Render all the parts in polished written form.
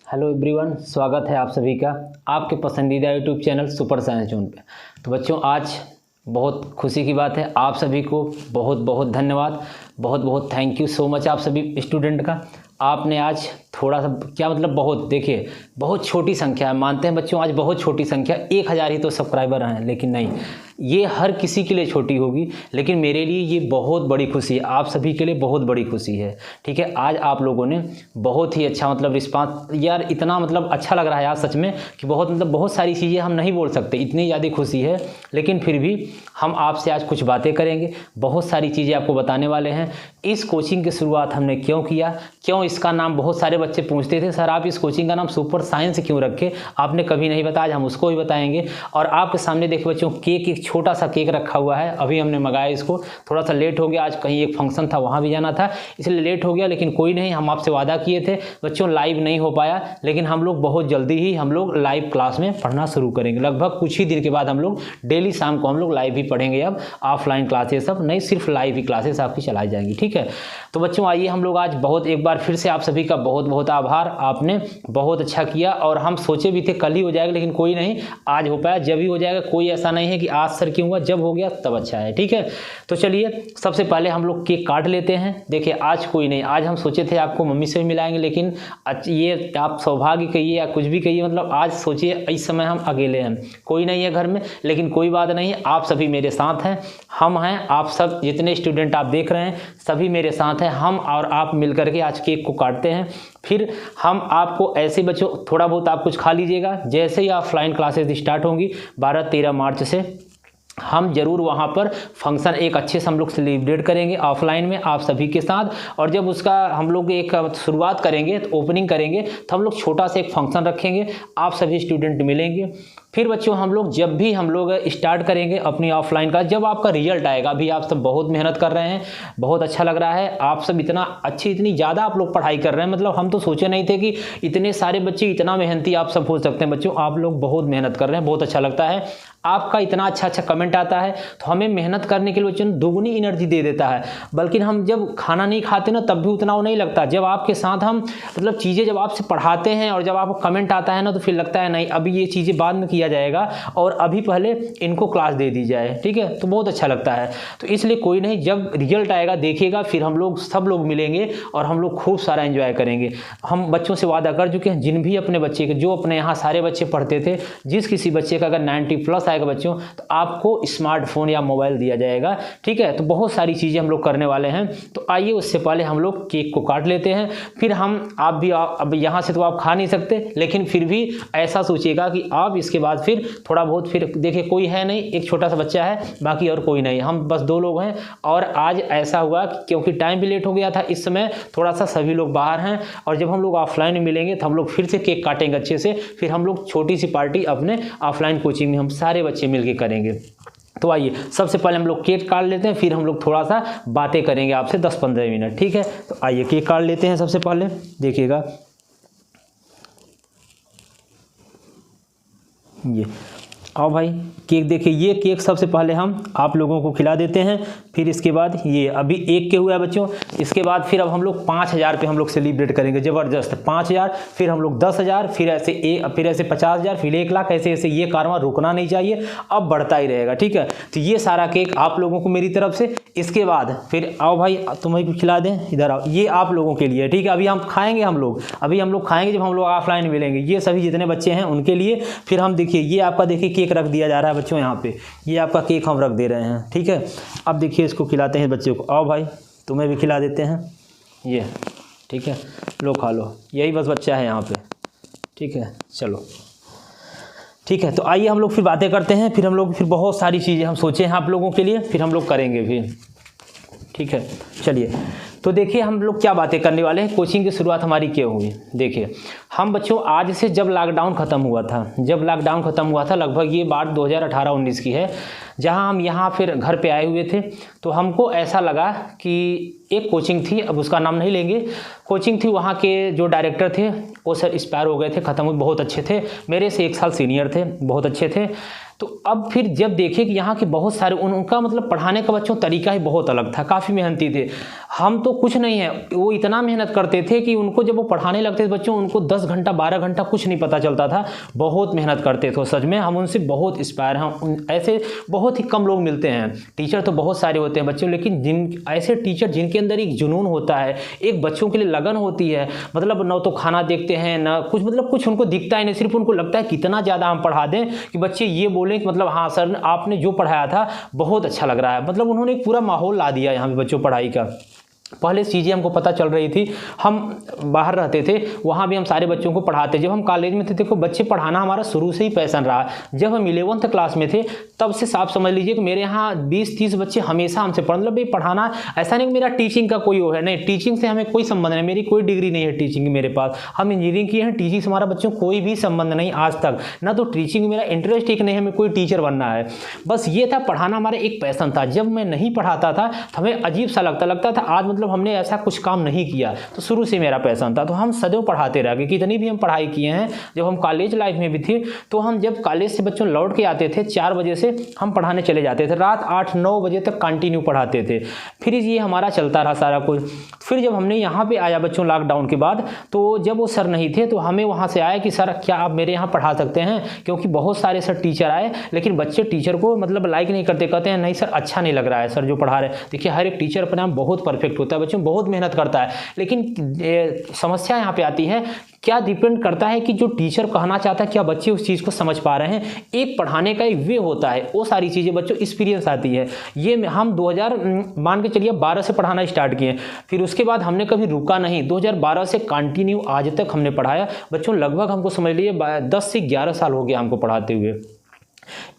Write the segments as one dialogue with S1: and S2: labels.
S1: Hello everyone, स्वागत है आप सभी का आपके पसंदीदा YouTube channel super science zone पे। तो बच्चों, आज बहुत खुशी की बात है, आप सभी को बहुत बहुत धन्यवाद, बहुत बहुत थैंक यू सो मच आप सभी स्टूडेंट का। आपने आज थोड़ा सा क्या मतलब बहुत, देखिए बहुत छोटी संख्या है, मानते हैं बच्चों आज बहुत छोटी संख्या, 1000 ही तो सब्सक्राइबर हैं, लेकिन नहीं, ये हर किसी के लिए छोटी होगी, लेकिन मेरे लिए ये बहुत बड़ी खुशी है, आप सभी के लिए बहुत बड़ी खुशी है। ठीक है, आज आप लोगों ने बहुत ही अच्छा मतलब रिस्पांस, यार इतना मतलब अच्छा लग रहा है यार सच में कि बहुत सारी चीज़ें हम नहीं बोल सकते, इतनी ज़्यादा खुशी है। लेकिन फिर भी हम आपसे आज कुछ बातें करेंगे, बहुत सारी चीज़ें आपको बताने वाले हैं। इस कोचिंग की शुरुआत हमने क्यों किया, क्यों इसका नाम, बहुत सारे बच्चे पूछते थे सर आप इस कोचिंग का नाम सुपर साइंस क्यों रखे, आपने कभी नहीं बताया, आज हम उसको भी बताएंगे। और आपके सामने देखो बच्चों, केक, एक छोटा सा केक रखा हुआ है, अभी हमने मंगाया इसको, थोड़ा सा लेट हो गया, आज कहीं एक फंक्शन था वहाँ भी जाना था इसलिए लेट हो गया, लेकिन कोई नहीं, हम आपसे वादा किए थे बच्चों, लाइव नहीं हो पाया, लेकिन हम लोग बहुत जल्दी ही हम लोग लाइव क्लास में पढ़ना शुरू करेंगे। लगभग कुछ ही दिन के बाद हम लोग डेली शाम को हम लोग लाइव ही पढ़ेंगे, अब ऑफलाइन क्लासेस सब नहीं, सिर्फ लाइव ही क्लासेस आपकी चलाई जाएंगी। ठीक है, तो बच्चों आइए हम लोग आज बहुत, एक बार फिर से आप सभी का बहुत बहुत आभार, आपने बहुत अच्छा किया। और हम सोचे भी थे कल ही हो जाएगा, लेकिन कोई नहीं, आज हो पाया, जब ही हो जाएगा, कोई ऐसा नहीं है कि आज सर क्यों हुआ, जब हो गया तब अच्छा है। ठीक है, तो चलिए सबसे पहले हम लोग केक काट लेते हैं। देखिए आज कोई नहीं, आज हम सोचे थे आपको मम्मी से भी मिलाएंगे, लेकिन ये आप सौभाग्य कहिए या कुछ भी कहिए, मतलब आज सोचिए इस समय हम अकेले हैं, कोई नहीं है घर में, लेकिन कोई बात नहीं, आप सभी मेरे साथ हैं, हम हैं, आप सब जितने स्टूडेंट आप देख रहे हैं सभी मेरे साथ हैं, हम और आप मिलकर के आज केक को काटते हैं। फिर हम आपको ऐसे बच्चों थोड़ा बहुत आप कुछ खा लीजिएगा, जैसे ही ऑफलाइन क्लासेस स्टार्ट होंगी 12-13 मार्च से, हम जरूर वहाँ पर फंक्शन एक अच्छे से हम लोग सेलिब्रेट करेंगे ऑफलाइन में आप सभी के साथ। और जब उसका हम लोग एक शुरुआत करेंगे, तो ओपनिंग करेंगे, तो हम लोग छोटा सा एक फंक्शन रखेंगे, आप सभी स्टूडेंट मिलेंगे। फिर बच्चों हम लोग जब भी हम लोग स्टार्ट करेंगे अपनी ऑफलाइन का, जब आपका रिजल्ट आएगा, अभी आप सब बहुत मेहनत कर रहे हैं, बहुत अच्छा लग रहा है, आप सब इतना अच्छी, इतनी ज़्यादा आप लोग पढ़ाई कर रहे हैं, मतलब हम तो सोचे नहीं थे कि इतने सारे बच्चे इतना मेहनती आप सब हो सकते हैं। बच्चों आप लोग बहुत मेहनत कर रहे हैं, बहुत अच्छा लगता है, आपका इतना अच्छा अच्छा कमेंट आता है, तो हमें मेहनत करने के लिए बच्चों दोगुनी एनर्जी दे देता है। बल्कि हम जब खाना नहीं खाते ना, तब भी उतना वो नहीं लगता, जब आपके साथ हम मतलब चीज़ें जब आपसे पढ़ाते हैं और जब आपको कमेंट आता है ना, तो फिर लगता है नहीं अभी ये चीज़ें बाद में किया जाएगा और अभी पहले इनको क्लास दे दी जाए। ठीक है, तो बहुत अच्छा लगता है। तो इसलिए कोई नहीं, जब रिजल्ट आएगा देखिएगा, फिर हम लोग सब लोग मिलेंगे और हम लोग खूब सारा एंजॉय करेंगे। हम बच्चों से वादा कर चुके हैं, जिन भी अपने बच्चे के, जो अपने यहाँ सारे बच्चे पढ़ते थे, जिस किसी बच्चे का अगर 90+ आएगा बच्चों, तो आपको स्मार्टफोन या मोबाइल दिया जाएगा। ठीक है, तो बहुत सारी चीज़ें हम लोग करने वाले हैं। तो आइए उससे पहले हम लोग केक को काट लेते हैं। फिर हम, आप भी, अब यहाँ से तो आप खा नहीं सकते, लेकिन फिर भी ऐसा सोचिएगा कि आप इसके बाद फिर थोड़ा बहुत, फिर देखिए कोई है नहीं, एक छोटा सा बच्चा है, बाकी और कोई नहीं, हम बस 2 लोग हैं। और आज ऐसा हुआ क्योंकि टाइम भी लेट हो गया था, इस समय थोड़ा सा सभी लोग बाहर हैं, और जब हम लोग ऑफलाइन में मिलेंगे तो हम लोग फिर से केक काटेंगे अच्छे से, फिर हम लोग छोटी सी पार्टी अपने ऑफलाइन कोचिंग में हम सारे बच्चे मिलकर करेंगे। तो आइए सबसे पहले हम लोग केक काट लेते हैं, फिर हम लोग थोड़ा सा बातें करेंगे आपसे 10-15 मिनट। ठीक है, तो आइए केक काट लेते हैं सबसे पहले, देखिएगा ये, आओ भाई केक देखिए, ये केक सबसे पहले हम आप लोगों को खिला देते हैं। फिर इसके बाद ये अभी 1 के हुआ है बच्चों, इसके बाद फिर अब हम लोग 5000 पे हम लोग सेलिब्रेट करेंगे, ज़बरदस्त 5000, फिर हम लोग 10,000, फिर ऐसे 50,000, फिर 1 लाख, ऐसे ऐसे ये कारवां रुकना नहीं चाहिए, अब बढ़ता ही रहेगा। ठीक है, तो ये सारा केक आप लोगों को मेरी तरफ से। इसके बाद फिर आओ भाई तुम्हें भी खिला दें, इधर आओ, ये आप लोगों के लिए। ठीक है, अभी हम खाएँगे, अभी हम लोग खाएँगे जब हम लोग ऑफलाइन मिलेंगे, ये सभी जितने बच्चे हैं उनके लिए। फिर हम देखिए, ये आपका देखिए केक रख दिया जा रहा है बच्चों यहाँ पे, ये आपका केक हम रख दे रहे हैं। ठीक है, अब देखिए इसको खिलाते हैं बच्चों को, आओ भाई तुम्हें भी खिला देते हैं ये। ठीक है, लो खा लो, यही बस बच्चा है यहाँ पे। ठीक है, चलो ठीक है, तो आइए हम लोग फिर बातें करते हैं, फिर हम लोग फिर बहुत सारी चीज़ें हम सोचे हैं आप लोगों के लिए, फिर हम लोग करेंगे फिर। ठीक है, चलिए तो देखिए हम लोग क्या बातें करने वाले हैं, कोचिंग की शुरुआत हमारी क्यों हुई। देखिए हम बच्चों आज से, जब लॉकडाउन ख़त्म हुआ था, लगभग ये बात 2018-19 की है, जहां हम यहाँ फिर घर पे आए हुए थे, तो हमको ऐसा लगा कि एक कोचिंग थी, अब उसका नाम नहीं लेंगे, कोचिंग थी, वहाँ के जो डायरेक्टर थे वो सर एक्सपायर हो गए थे, ख़त्म हुए, बहुत अच्छे थे, मेरे से 1 साल सीनियर थे, बहुत अच्छे थे। तो अब फिर जब देखे कि यहाँ के बहुत सारे उनका मतलब पढ़ाने का बच्चों तरीका ही बहुत अलग था, काफ़ी मेहनती थे। हम तो कुछ नहीं है, वो इतना मेहनत करते थे कि उनको जब वो पढ़ाने लगते थे बच्चों, उनको 10 घंटा 12 घंटा कुछ नहीं पता चलता था, बहुत मेहनत करते थे। सच में हम उनसे बहुत इंस्पायर हैं। ऐसे बहुत ही कम लोग मिलते हैं। टीचर तो बहुत सारे होते हैं बच्चों, लेकिन जिन ऐसे टीचर जिनके अंदर एक जुनून होता है, एक बच्चों के लिए लगन होती है, मतलब न तो खाना देखते हैं ना कुछ, मतलब कुछ उनको दिखता है नहीं, सिर्फ उनको लगता है कितना ज़्यादा हम पढ़ा दें कि बच्चे ये बोलें कि मतलब हाँ सर आपने जो पढ़ाया था बहुत अच्छा लग रहा है। मतलब उन्होंने एक पूरा माहौल ला दिया यहाँ पे बच्चों पढ़ाई का। पहले चीज़ें हमको पता चल रही थी, हम बाहर रहते थे, वहाँ भी हम सारे बच्चों को पढ़ाते। जब हम कॉलेज में थे, देखो बच्चे पढ़ाना हमारा शुरू से ही पैशन रहा। जब हम 11th क्लास में थे तब से साफ समझ लीजिए कि मेरे यहाँ 20-30 बच्चे हमेशा हमसे मतलब भाई पढ़ाना, ऐसा नहीं कि मेरा टीचिंग का कोई वो है, नहीं, टीचिंग से हमें कोई संबंध नहीं, मेरी कोई डिग्री नहीं है टीचिंग की मेरे पास। हम इंजीनियरिंग किए हैं, टीचिंग से हमारा बच्चों कोई भी संबंध नहीं आज तक, ना तो टीचिंग मेरा इंटरेस्ट ही नहीं है, हमें कोई टीचर बनना है। बस ये था, पढ़ाना हमारा एक पैशन था। जब मैं नहीं पढ़ाता था तो हमें अजीब सा लगता था आज मतलब हमने ऐसा कुछ काम नहीं किया। तो शुरू से मेरा पैशन था, तो हम सदैव पढ़ाते रह गए। कितनी भी हम पढ़ाई किए हैं, जब हम कॉलेज लाइफ में भी थे तो हम जब कॉलेज से बच्चों लौट के आते थे 4 बजे से हम पढ़ाने चले जाते थे, रात 8-9 बजे तक कंटिन्यू पढ़ाते थे। फिर ये हमारा चलता रहा सारा कुछ। फिर जब हमने यहाँ पे आया बच्चों लॉकडाउन के बाद, तो जब वो सर नहीं थे तो हमें वहाँ से आया कि सर क्या आप मेरे यहाँ पढ़ा सकते हैं, क्योंकि बहुत सारे सर टीचर आए लेकिन बच्चे टीचर को मतलब लाइक नहीं करते, कहते हैं नहीं सर अच्छा नहीं लग रहा है सर जो पढ़ा रहे हैं। देखिए हर एक टीचर अपने आप बहुत परफेक्ट होता है बच्चों, बहुत मेहनत करता है, लेकिन समस्या यहाँ पे आती है, क्या डिपेंड करता है कि जो टीचर कहना चाहता है क्या बच्चे उस चीज़ को समझ पा रहे हैं। एक पढ़ाने का एक वे होता है, वो सारी चीज़ें बच्चों एक्सपीरियंस आती है। ये हम 2000 मान के चलिए 12 से पढ़ाना स्टार्ट किए, फिर उसके बाद हमने कभी रुका नहीं, 2012 से कंटिन्यू आज तक हमने पढ़ाया बच्चों। लगभग हमको समझ लीजिए 10 से 11 साल हो गया हमको पढ़ाते हुए।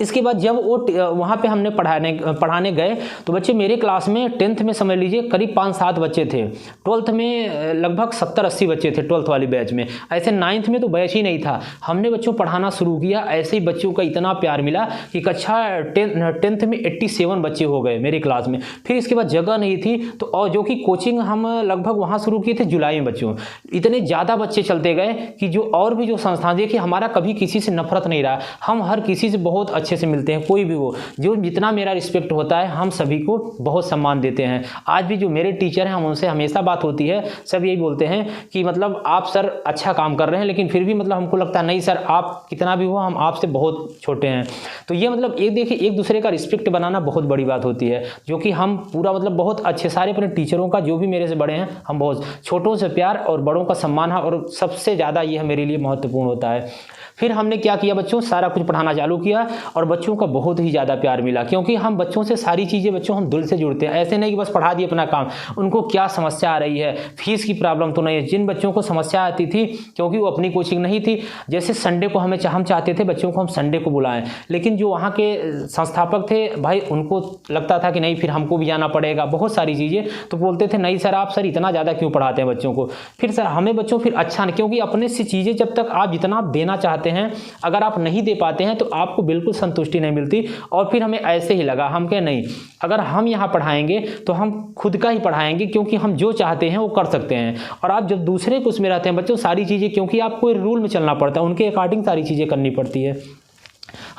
S1: इसके बाद जब वो वहाँ पे हमने पढ़ाने गए तो बच्चे मेरे क्लास में 10th में समझ लीजिए करीब 5-7 बच्चे थे, 12th में लगभग 70-80 बच्चे थे 12th वाली बैच में, ऐसे 9th में तो बैच ही नहीं था। हमने बच्चों पढ़ाना शुरू किया, ऐसे ही बच्चों का इतना प्यार मिला कि कक्षा 10th में 87 बच्चे हो गए मेरे क्लास में। फिर इसके बाद जगह नहीं थी तो और जो कि कोचिंग हम लगभग वहाँ शुरू किए थे जुलाई में बच्चों, इतने ज़्यादा बच्चे चलते गए कि जो और भी जो संस्थान, देखिए हमारा कभी किसी से नफरत नहीं रहा, हम हर किसी से बहुत अच्छे से मिलते हैं, कोई भी हो, जो जितना मेरा रिस्पेक्ट होता है हम सभी को बहुत सम्मान देते हैं। आज भी जो मेरे टीचर हैं हम उनसे हमेशा बात होती है, सब यही बोलते हैं कि मतलब आप सर अच्छा काम कर रहे हैं, लेकिन फिर भी मतलब हमको लगता है नहीं सर आप कितना भी हो हम आपसे बहुत छोटे हैं। तो ये मतलब एक देखिए एक दूसरे का रिस्पेक्ट बनाना बहुत बड़ी बात होती है, जो कि हम पूरा मतलब बहुत अच्छे सारे अपने टीचरों का, जो भी मेरे से बड़े हैं हम बहुत, छोटों से प्यार और बड़ों का सम्मान है, और सबसे ज़्यादा ये मेरे लिए महत्वपूर्ण होता है। फिर हमने क्या किया बच्चों, सारा कुछ पढ़ाना चालू किया और बच्चों का बहुत ही ज़्यादा प्यार मिला, क्योंकि हम बच्चों से सारी चीज़ें बच्चों हम दिल से जुड़ते हैं। ऐसे नहीं कि बस पढ़ा दिए अपना काम, उनको क्या समस्या आ रही है, फीस की प्रॉब्लम तो नहीं है। जिन बच्चों को समस्या आती थी क्योंकि वो अपनी कोचिंग नहीं थी, जैसे संडे को हम चाहते थे बच्चों को हम संडे को बुलाएं, लेकिन जो वहाँ के संस्थापक थे भाई उनको लगता था कि नहीं फिर हमको भी जाना पड़ेगा, बहुत सारी चीज़ें, तो बोलते थे नहीं सर आप सर इतना ज़्यादा क्यों पढ़ाते हैं बच्चों को। फिर सर हमें बच्चों फिर अच्छा नहीं, क्योंकि अपने से चीज़ें जब तक आप जितना देना चाहते हैं अगर आप नहीं दे पाते हैं तो आपको बिल्कुल संतुष्टि नहीं मिलती। और फिर हमें ऐसे ही लगा, हम कहे नहीं अगर हम यहाँ पढ़ाएंगे तो हम खुद का ही पढ़ाएंगे, क्योंकि हम जो चाहते हैं वो कर सकते हैं। और आप जब दूसरे को उसमें रहते हैं बच्चों सारी चीज़ें, क्योंकि आपको रूल में चलना पड़ता है, उनके अकॉर्डिंग सारी चीज़ें करनी पड़ती है।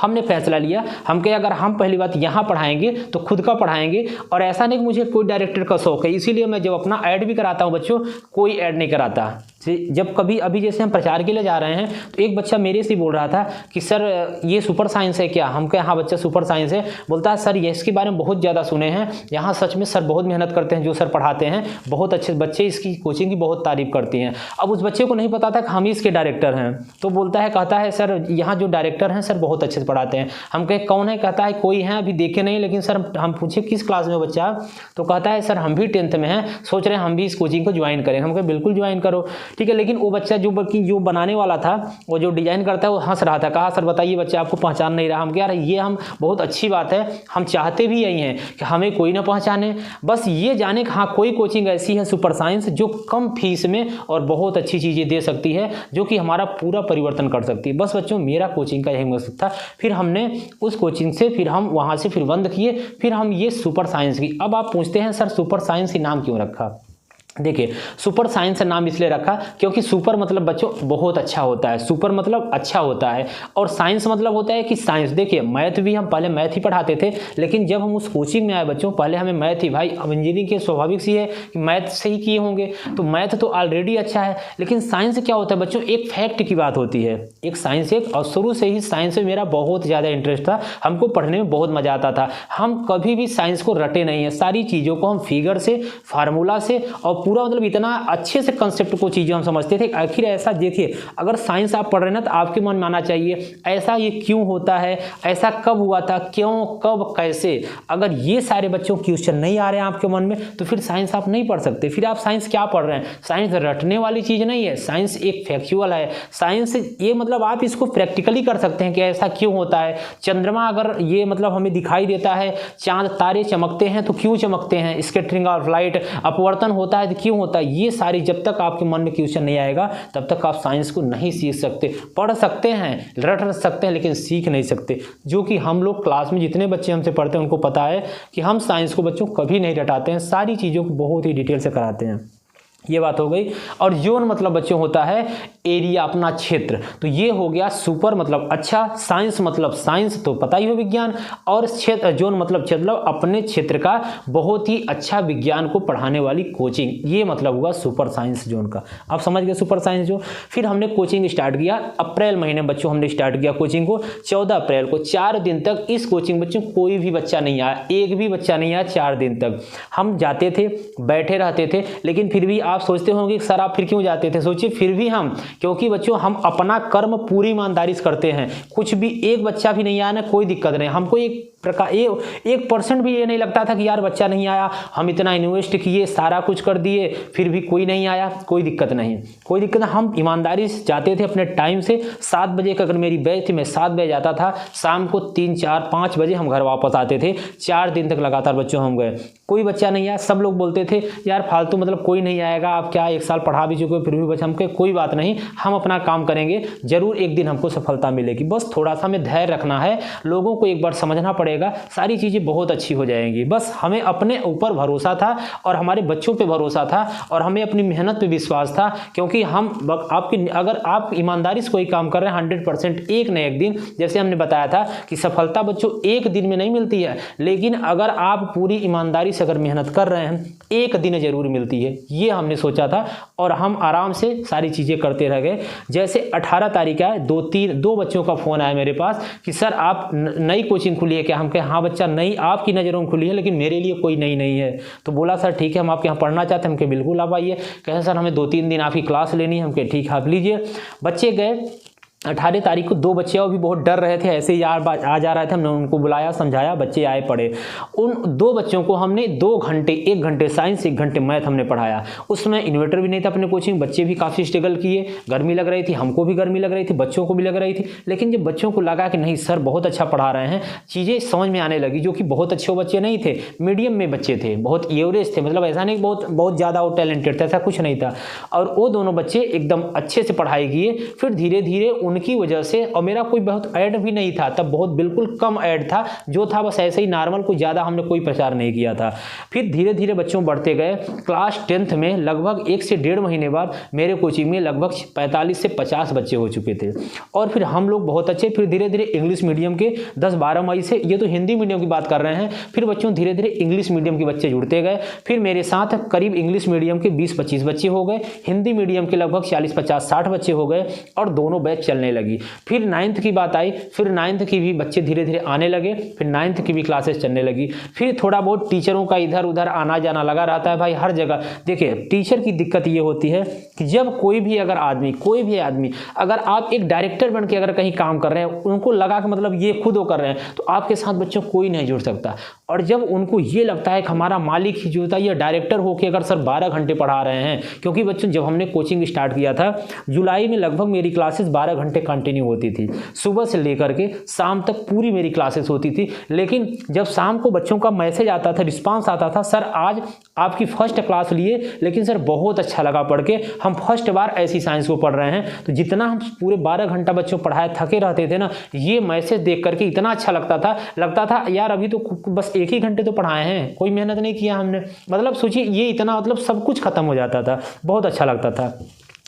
S1: हमने फैसला लिया, हम कहे अगर हम पहली बात यहाँ पढ़ाएंगे तो खुद का पढ़ाएंगे, और ऐसा नहीं कि मुझे कोई डायरेक्टर का शौक है, इसीलिए मैं जब अपना ऐड भी कराता हूँ बच्चों कोई ऐड नहीं कराता। जब कभी अभी जैसे हम प्रचार के लिए जा रहे हैं तो एक बच्चा मेरे से बोल रहा था कि सर ये सुपर साइंस है क्या, हम कहे हाँ बच्चा सुपर साइंस है। बोलता है सर ये इसके बारे में बहुत ज़्यादा सुने हैं, यहाँ सच में सर बहुत मेहनत करते हैं, जो सर पढ़ाते हैं बहुत अच्छे, बच्चे इसकी कोचिंग की बहुत तारीफ करती हैं। अब उस बच्चे को नहीं पता था कि हम ही इसके डायरेक्टर हैं, तो बोलता है कहता है सर यहाँ जो डायरेक्टर हैं सर बहुत अच्छे से पढ़ाते हैं। हम कहे कौन है, कहता है कोई है अभी देखे नहीं, लेकिन सर हम पूछे किस क्लास में बच्चा, तो कहता है सर हम भी 10th में हैं, सोच रहे हैं हम भी इस कोचिंग को ज्वाइन करें। हम कहे बिल्कुल ज्वाइन करो, ठीक है। लेकिन वो बच्चा जो बनाने वाला था, वो जो डिजाइन करता है वो हंस रहा था, कहा सर बताइए बच्चा आपको पहचान नहीं रहा। हम कह रहे ये हम बहुत अच्छी बात है, हम चाहते भी यही हैं कि हमें कोई ना पहचाने, बस ये जाने कि हाँ कोई कोचिंग ऐसी है सुपर साइंस जो कम फीस में और बहुत अच्छी चीज़ें दे सकती है, जो कि हमारा पूरा परिवर्तन कर सकती है। बस बच्चों मेरा कोचिंग का यही मकसद था। फिर हमने उस कोचिंग से फिर हम वहाँ से फिर बंद किए, फिर हम ये सुपर साइंस की। अब आप पूछते हैं सर सुपर साइंस ही नाम क्यों रखा, देखिए सुपर साइंस नाम इसलिए रखा क्योंकि सुपर मतलब बच्चों बहुत अच्छा होता है, सुपर मतलब अच्छा होता है, और साइंस मतलब होता है कि साइंस। देखिए मैथ भी हम पहले मैथ ही पढ़ाते थे, लेकिन जब हम उस कोचिंग में आए बच्चों, पहले हमें मैथ ही, भाई अब इंजीनियरिंग के स्वाभाविक सी है कि मैथ से ही किए होंगे, तो मैथ तो ऑलरेडी अच्छा है। लेकिन साइंस क्या होता है बच्चों, एक फैक्ट की बात होती है, एक साइंस एक, और शुरू से ही साइंस में मेरा बहुत ज़्यादा इंटरेस्ट था, हमको पढ़ने में बहुत मजा आता था। हम कभी भी साइंस को रटे नहीं है, सारी चीज़ों को हम फिगर से, फार्मूला से, और पूरा मतलब इतना अच्छे से कंसेप्ट को चीज़ें हम समझते थे। आखिर ऐसा देखिए, अगर साइंस आप पढ़ रहे हैं ना तो आपके मन में आना चाहिए ऐसा ये क्यों होता है, ऐसा कब हुआ था, क्यों, कब, कैसे। अगर ये सारे बच्चों क्वेश्चन नहीं आ रहे हैं आपके मन में तो फिर साइंस आप नहीं पढ़ सकते। फिर आप साइंस क्या पढ़ रहे हैं? साइंस रटने वाली चीज़ नहीं है, साइंस एक फैक्चुअल है। साइंस ये मतलब आप इसको प्रैक्टिकली कर सकते हैं कि ऐसा क्यों होता है। चंद्रमा अगर ये मतलब हमें दिखाई देता है, चांद तारे चमकते हैं तो क्यों चमकते हैं, स्कैटरिंग ऑफ लाइट, अपवर्तन होता है तो क्यों होता है। ये सारी जब तक आपके मन में क्वेश्चन नहीं आएगा तब तक आप साइंस को नहीं सीख सकते। पढ़ सकते हैं, रट सकते हैं, लेकिन सीख नहीं सकते। जो कि हम लोग क्लास में जितने बच्चे हमसे पढ़ते हैं उनको पता है कि हम साइंस को बच्चों कभी नहीं रटाते हैं, सारी चीज़ों को बहुत ही डिटेल से कराते हैं। ये बात हो गई। और जोन मतलब बच्चों होता है एरिया, अपना क्षेत्र, तो ये हो गया सुपर मतलब अच्छा, साइंस मतलब साइंस तो पता ही हो विज्ञान, और क्षेत्र, जोन मतलब क्षेत्र, अपने क्षेत्र का बहुत ही अच्छा विज्ञान को पढ़ाने वाली कोचिंग, ये मतलब हुआ सुपर साइंस जोन का। आप समझ गए सुपर साइंस जोन। फिर हमने कोचिंग स्टार्ट किया अप्रैल महीने बच्चों, हमने स्टार्ट किया कोचिंग को 14 अप्रैल को। 4 दिन तक इस कोचिंग बच्चों कोई भी बच्चा नहीं आया, एक भी बच्चा नहीं आया। 4 दिन तक हम जाते थे, बैठे रहते थे, लेकिन फिर भी आप सोचते होंगे सर आप फिर क्यों जाते थे। सोचिए फिर भी हम, क्योंकि बच्चों हम अपना कर्म पूरी ईमानदारी से करते हैं। कुछ भी एक बच्चा भी नहीं आया ना, कोई दिक्कत नहीं, हमको एक प्रकार 1% भी ये नहीं लगता था कि यार बच्चा नहीं आया, हम इतना इन्वेस्ट किए, सारा कुछ कर दिए, फिर भी कोई नहीं आया, कोई दिक्कत नहीं, कोई दिक्कत नहीं। हम ईमानदारी से जाते थे अपने टाइम से। 7 बजे का अगर मेरी बैच थी, मैं 7 बजे जाता था, शाम को 3, 4, 5 बजे हम घर वापस आते थे। 4 दिन तक लगातार बच्चों हम गए, कोई बच्चा नहीं आया। सब लोग बोलते थे यार फालतू मतलब कोई नहीं आएगा, आप क्या 1 साल पढ़ा भी चुके हो फिर भी बच्चा। हमके कोई बात नहीं, हम अपना काम करेंगे, जरूर एक दिन हमको सफलता मिलेगी। बस थोड़ा सा हमें धैर्य रखना है, लोगों को एक बार समझना पड़ेगा, सारी चीज़ें बहुत अच्छी हो जाएंगी। बस हमें अपने ऊपर भरोसा था और हमारे बच्चों पे भरोसा था और हमें अपनी मेहनत पे विश्वास था, क्योंकि हम आपकी, अगर आप ईमानदारी से कोई काम कर रहे हैं 100% एक न एक दिन, जैसे हमने बताया था कि सफलता बच्चों एक दिन में नहीं मिलती है, लेकिन अगर आप पूरी ईमानदारी से अगर मेहनत कर रहे हैं एक दिन जरूर मिलती है। ये हमने सोचा था और हम आराम से सारी चीज़ें करते रह गए। जैसे 18 तारीख है, 2 बच्चों का फ़ोन आया मेरे पास कि सर आप नई कोचिंग खुली है क्या। हम कहे हाँ बच्चा नई आपकी नज़रों में खुली है, लेकिन मेरे लिए कोई नई नहीं है। तो बोला सर ठीक है हम आपके यहाँ पढ़ना चाहते हैं। हम कहे बिल्कुल आप आइए। कहे सर हमें 2-3 दिन आपकी क्लास लेनी है। हम कहे ठीक है आप लीजिए। बच्चे गए। 18 तारीख को 2 बच्चे और भी बहुत डर रहे थे, ऐसे ही यार आ जा रहे थे। हमने उनको बुलाया, समझाया, बच्चे आए पढ़े। उन 2 बच्चों को हमने 2 घंटे, 1 घंटे साइंस, 1 घंटे मैथ हमने पढ़ाया। उसमें इन्वर्टर भी नहीं था अपने कोचिंग, बच्चे भी काफ़ी स्ट्रगल किए, गर्मी लग रही थी, हमको भी गर्मी लग रही थी, बच्चों को भी लग रही थी। लेकिन जब बच्चों को लगा कि नहीं सर बहुत अच्छा पढ़ा रहे हैं, चीज़ें समझ में आने लगी, जो कि बहुत अच्छे बच्चे नहीं थे, मीडियम में बच्चे थे, बहुत एवरेज थे, मतलब ऐसा नहीं बहुत ज़्यादा वो टैलेंटेड था, ऐसा कुछ नहीं था। और वो दोनों बच्चे एकदम अच्छे से पढ़ाई किए। फिर धीरे धीरे उनकी वजह से, और मेरा कोई बहुत ऐड भी नहीं था तब, बहुत बिल्कुल कम ऐड था, जो था बस ऐसे ही नॉर्मल, कोई ज़्यादा हमने कोई प्रचार नहीं किया था। फिर धीरे धीरे बच्चों बढ़ते गए। क्लास 10th में लगभग 1 से 1.5 महीने बाद मेरे कोचिंग में लगभग 45 से 50 बच्चे हो चुके थे। और फिर हम लोग बहुत अच्छे, फिर धीरे धीरे इंग्लिश मीडियम के 10-12 मई से, ये तो हिंदी मीडियम की बात कर रहे हैं, फिर बच्चों धीरे धीरे इंग्लिश मीडियम के बच्चे जुड़ते गए। फिर मेरे साथ करीब इंग्लिश मीडियम के 20-25 बच्चे हो गए, हिंदी मीडियम के लगभग 40-50-60 बच्चे हो गए, और दोनों बैच चलने लगी। फिर 9th की बात आई, फिर 9th की भी बच्चे धीरे धीरे आने लगे, फिर 9th की भी क्लासेस चलने लगी। फिर थोड़ा बहुत टीचरों का इधर उधर आना जाना लगा रहता है भाई हर जगह। देखिए टीचर की दिक्कत ये होती है कि जब कोई भी आदमी अगर आप एक डायरेक्टर बन के अगर कहीं काम कर रहे हैं, उनको लगा कि मतलब ये खुद वो कर रहे हैं, तो आपके साथ बच्चों कोई नहीं जुड़ सकता। और जब उनको ये लगता है कि हमारा मालिक ही जुड़ता है, ये डायरेक्टर होकर अगर सर 12 घंटे पढ़ा रहे हैं, क्योंकि बच्चों जब हमने कोचिंग स्टार्ट किया था जुलाई में, लगभग मेरी क्लासेस 12 घंटे घंटे कंटिन्यू होती थी, सुबह से लेकर के शाम तक पूरी मेरी क्लासेस होती थी। लेकिन जब शाम को बच्चों का मैसेज आता था, रिस्पांस आता था, सर आज आपकी फर्स्ट क्लास लिए, लेकिन सर बहुत अच्छा लगा पढ़ के, हम फर्स्ट बार ऐसी साइंस को पढ़ रहे हैं। तो जितना हम पूरे 12 घंटा बच्चों पढ़ाए थके रहते थे ना, ये मैसेज देख करके इतना अच्छा लगता था यार अभी तो बस 1 ही घंटे तो पढ़ाए हैं, कोई मेहनत नहीं किया हमने। मतलब सोचिए ये इतना मतलब सब कुछ खत्म हो जाता था, बहुत अच्छा लगता था।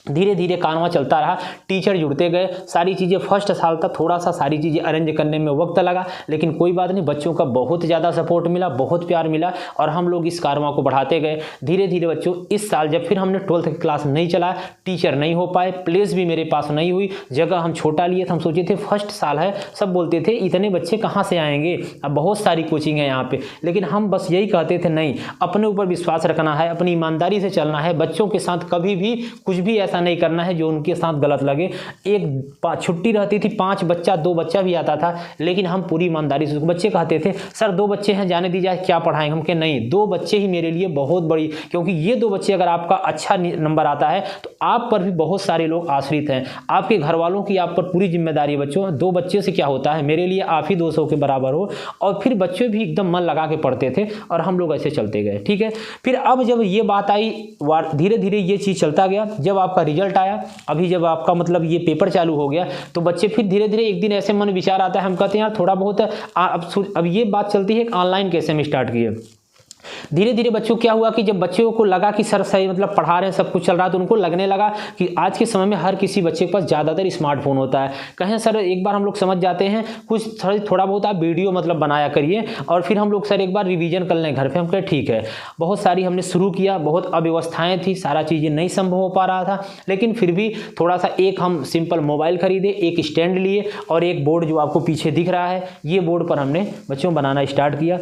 S1: धीरे धीरे कारवां चलता रहा, टीचर जुड़ते गए, सारी चीज़ें फर्स्ट साल तक थोड़ा सा सारी चीज़ें अरेंज करने में वक्त लगा, लेकिन कोई बात नहीं, बच्चों का बहुत ज़्यादा सपोर्ट मिला, बहुत प्यार मिला और हम लोग इस कारवां को बढ़ाते गए। धीरे धीरे बच्चों इस साल जब फिर हमने 12th की क्लास नहीं चलाया, टीचर नहीं हो पाए, प्लेस भी मेरे पास नहीं हुई, जगह हम छोटा लिए थे, हम सोचे थे फर्स्ट साल है, सब बोलते थे इतने बच्चे कहाँ से आएंगे, अब बहुत सारी कोचिंग है यहाँ पे, लेकिन हम बस यही कहते थे नहीं, अपने ऊपर विश्वास रखना है, अपनी ईमानदारी से चलना है, बच्चों के साथ कभी भी कुछ भी ऐसा नहीं करना है जो उनके साथ गलत लगे। एक छुट्टी रहती थी, 5 बच्चा 2 बच्चा भी आता था, लेकिन हम पूरी ईमानदारी से, बच्चे कहते थे सर 2 बच्चे हैं जाने दीजिए क्या पढ़ाएंगे, हम कहे नहीं 2 बच्चे ही मेरे लिए बहुत बड़ी, क्योंकि ये 2 बच्चे अगर आपका अच्छा नंबर आता है तो आप पर भी बहुत सारे लोग आश्रित हैं, आपके घर वालों की आप पर पूरी जिम्मेदारी है। बच्चों 2 बच्चे से क्या होता है, मेरे लिए आप ही 200 के बराबर हो। और फिर बच्चे भी एकदम मन लगा के पढ़ते थे और हम लोग ऐसे चलते गए। ठीक है, फिर अब जब ये बात आई, धीरे धीरे ये चीज़ चलता गया, जब आपका रिजल्ट आया, अभी जब आपका मतलब ये पेपर चालू हो गया, तो बच्चे फिर धीरे धीरे एक दिन ऐसे मन विचार आता है, हम कहते हैं यार थोड़ा बहुत अब ये बात चलती है ऑनलाइन कैसे हम स्टार्ट किए। धीरे धीरे बच्चों क्या हुआ कि जब बच्चों को लगा कि सर सही मतलब पढ़ा रहे हैं, सब कुछ चल रहा है, तो उनको लगने लगा कि आज के समय में हर किसी बच्चे के पास ज़्यादातर स्मार्टफोन होता है। कहें सर एक बार हम लोग समझ जाते हैं, कुछ थोड़ा बहुत आप वीडियो मतलब बनाया करिए और फिर हम लोग सर एक बार रिवीजन कर लें घर पर। हम कहे ठीक है, बहुत सारी हमने शुरू किया, बहुत अव्यवस्थाएँ थी, सारा चीज़ें नहीं संभव हो पा रहा था, लेकिन फिर भी थोड़ा सा एक हम सिंपल मोबाइल खरीदे, एक स्टैंड लिए और एक बोर्ड जो आपको पीछे दिख रहा है, ये बोर्ड पर हमने बच्चों बनाना स्टार्ट किया।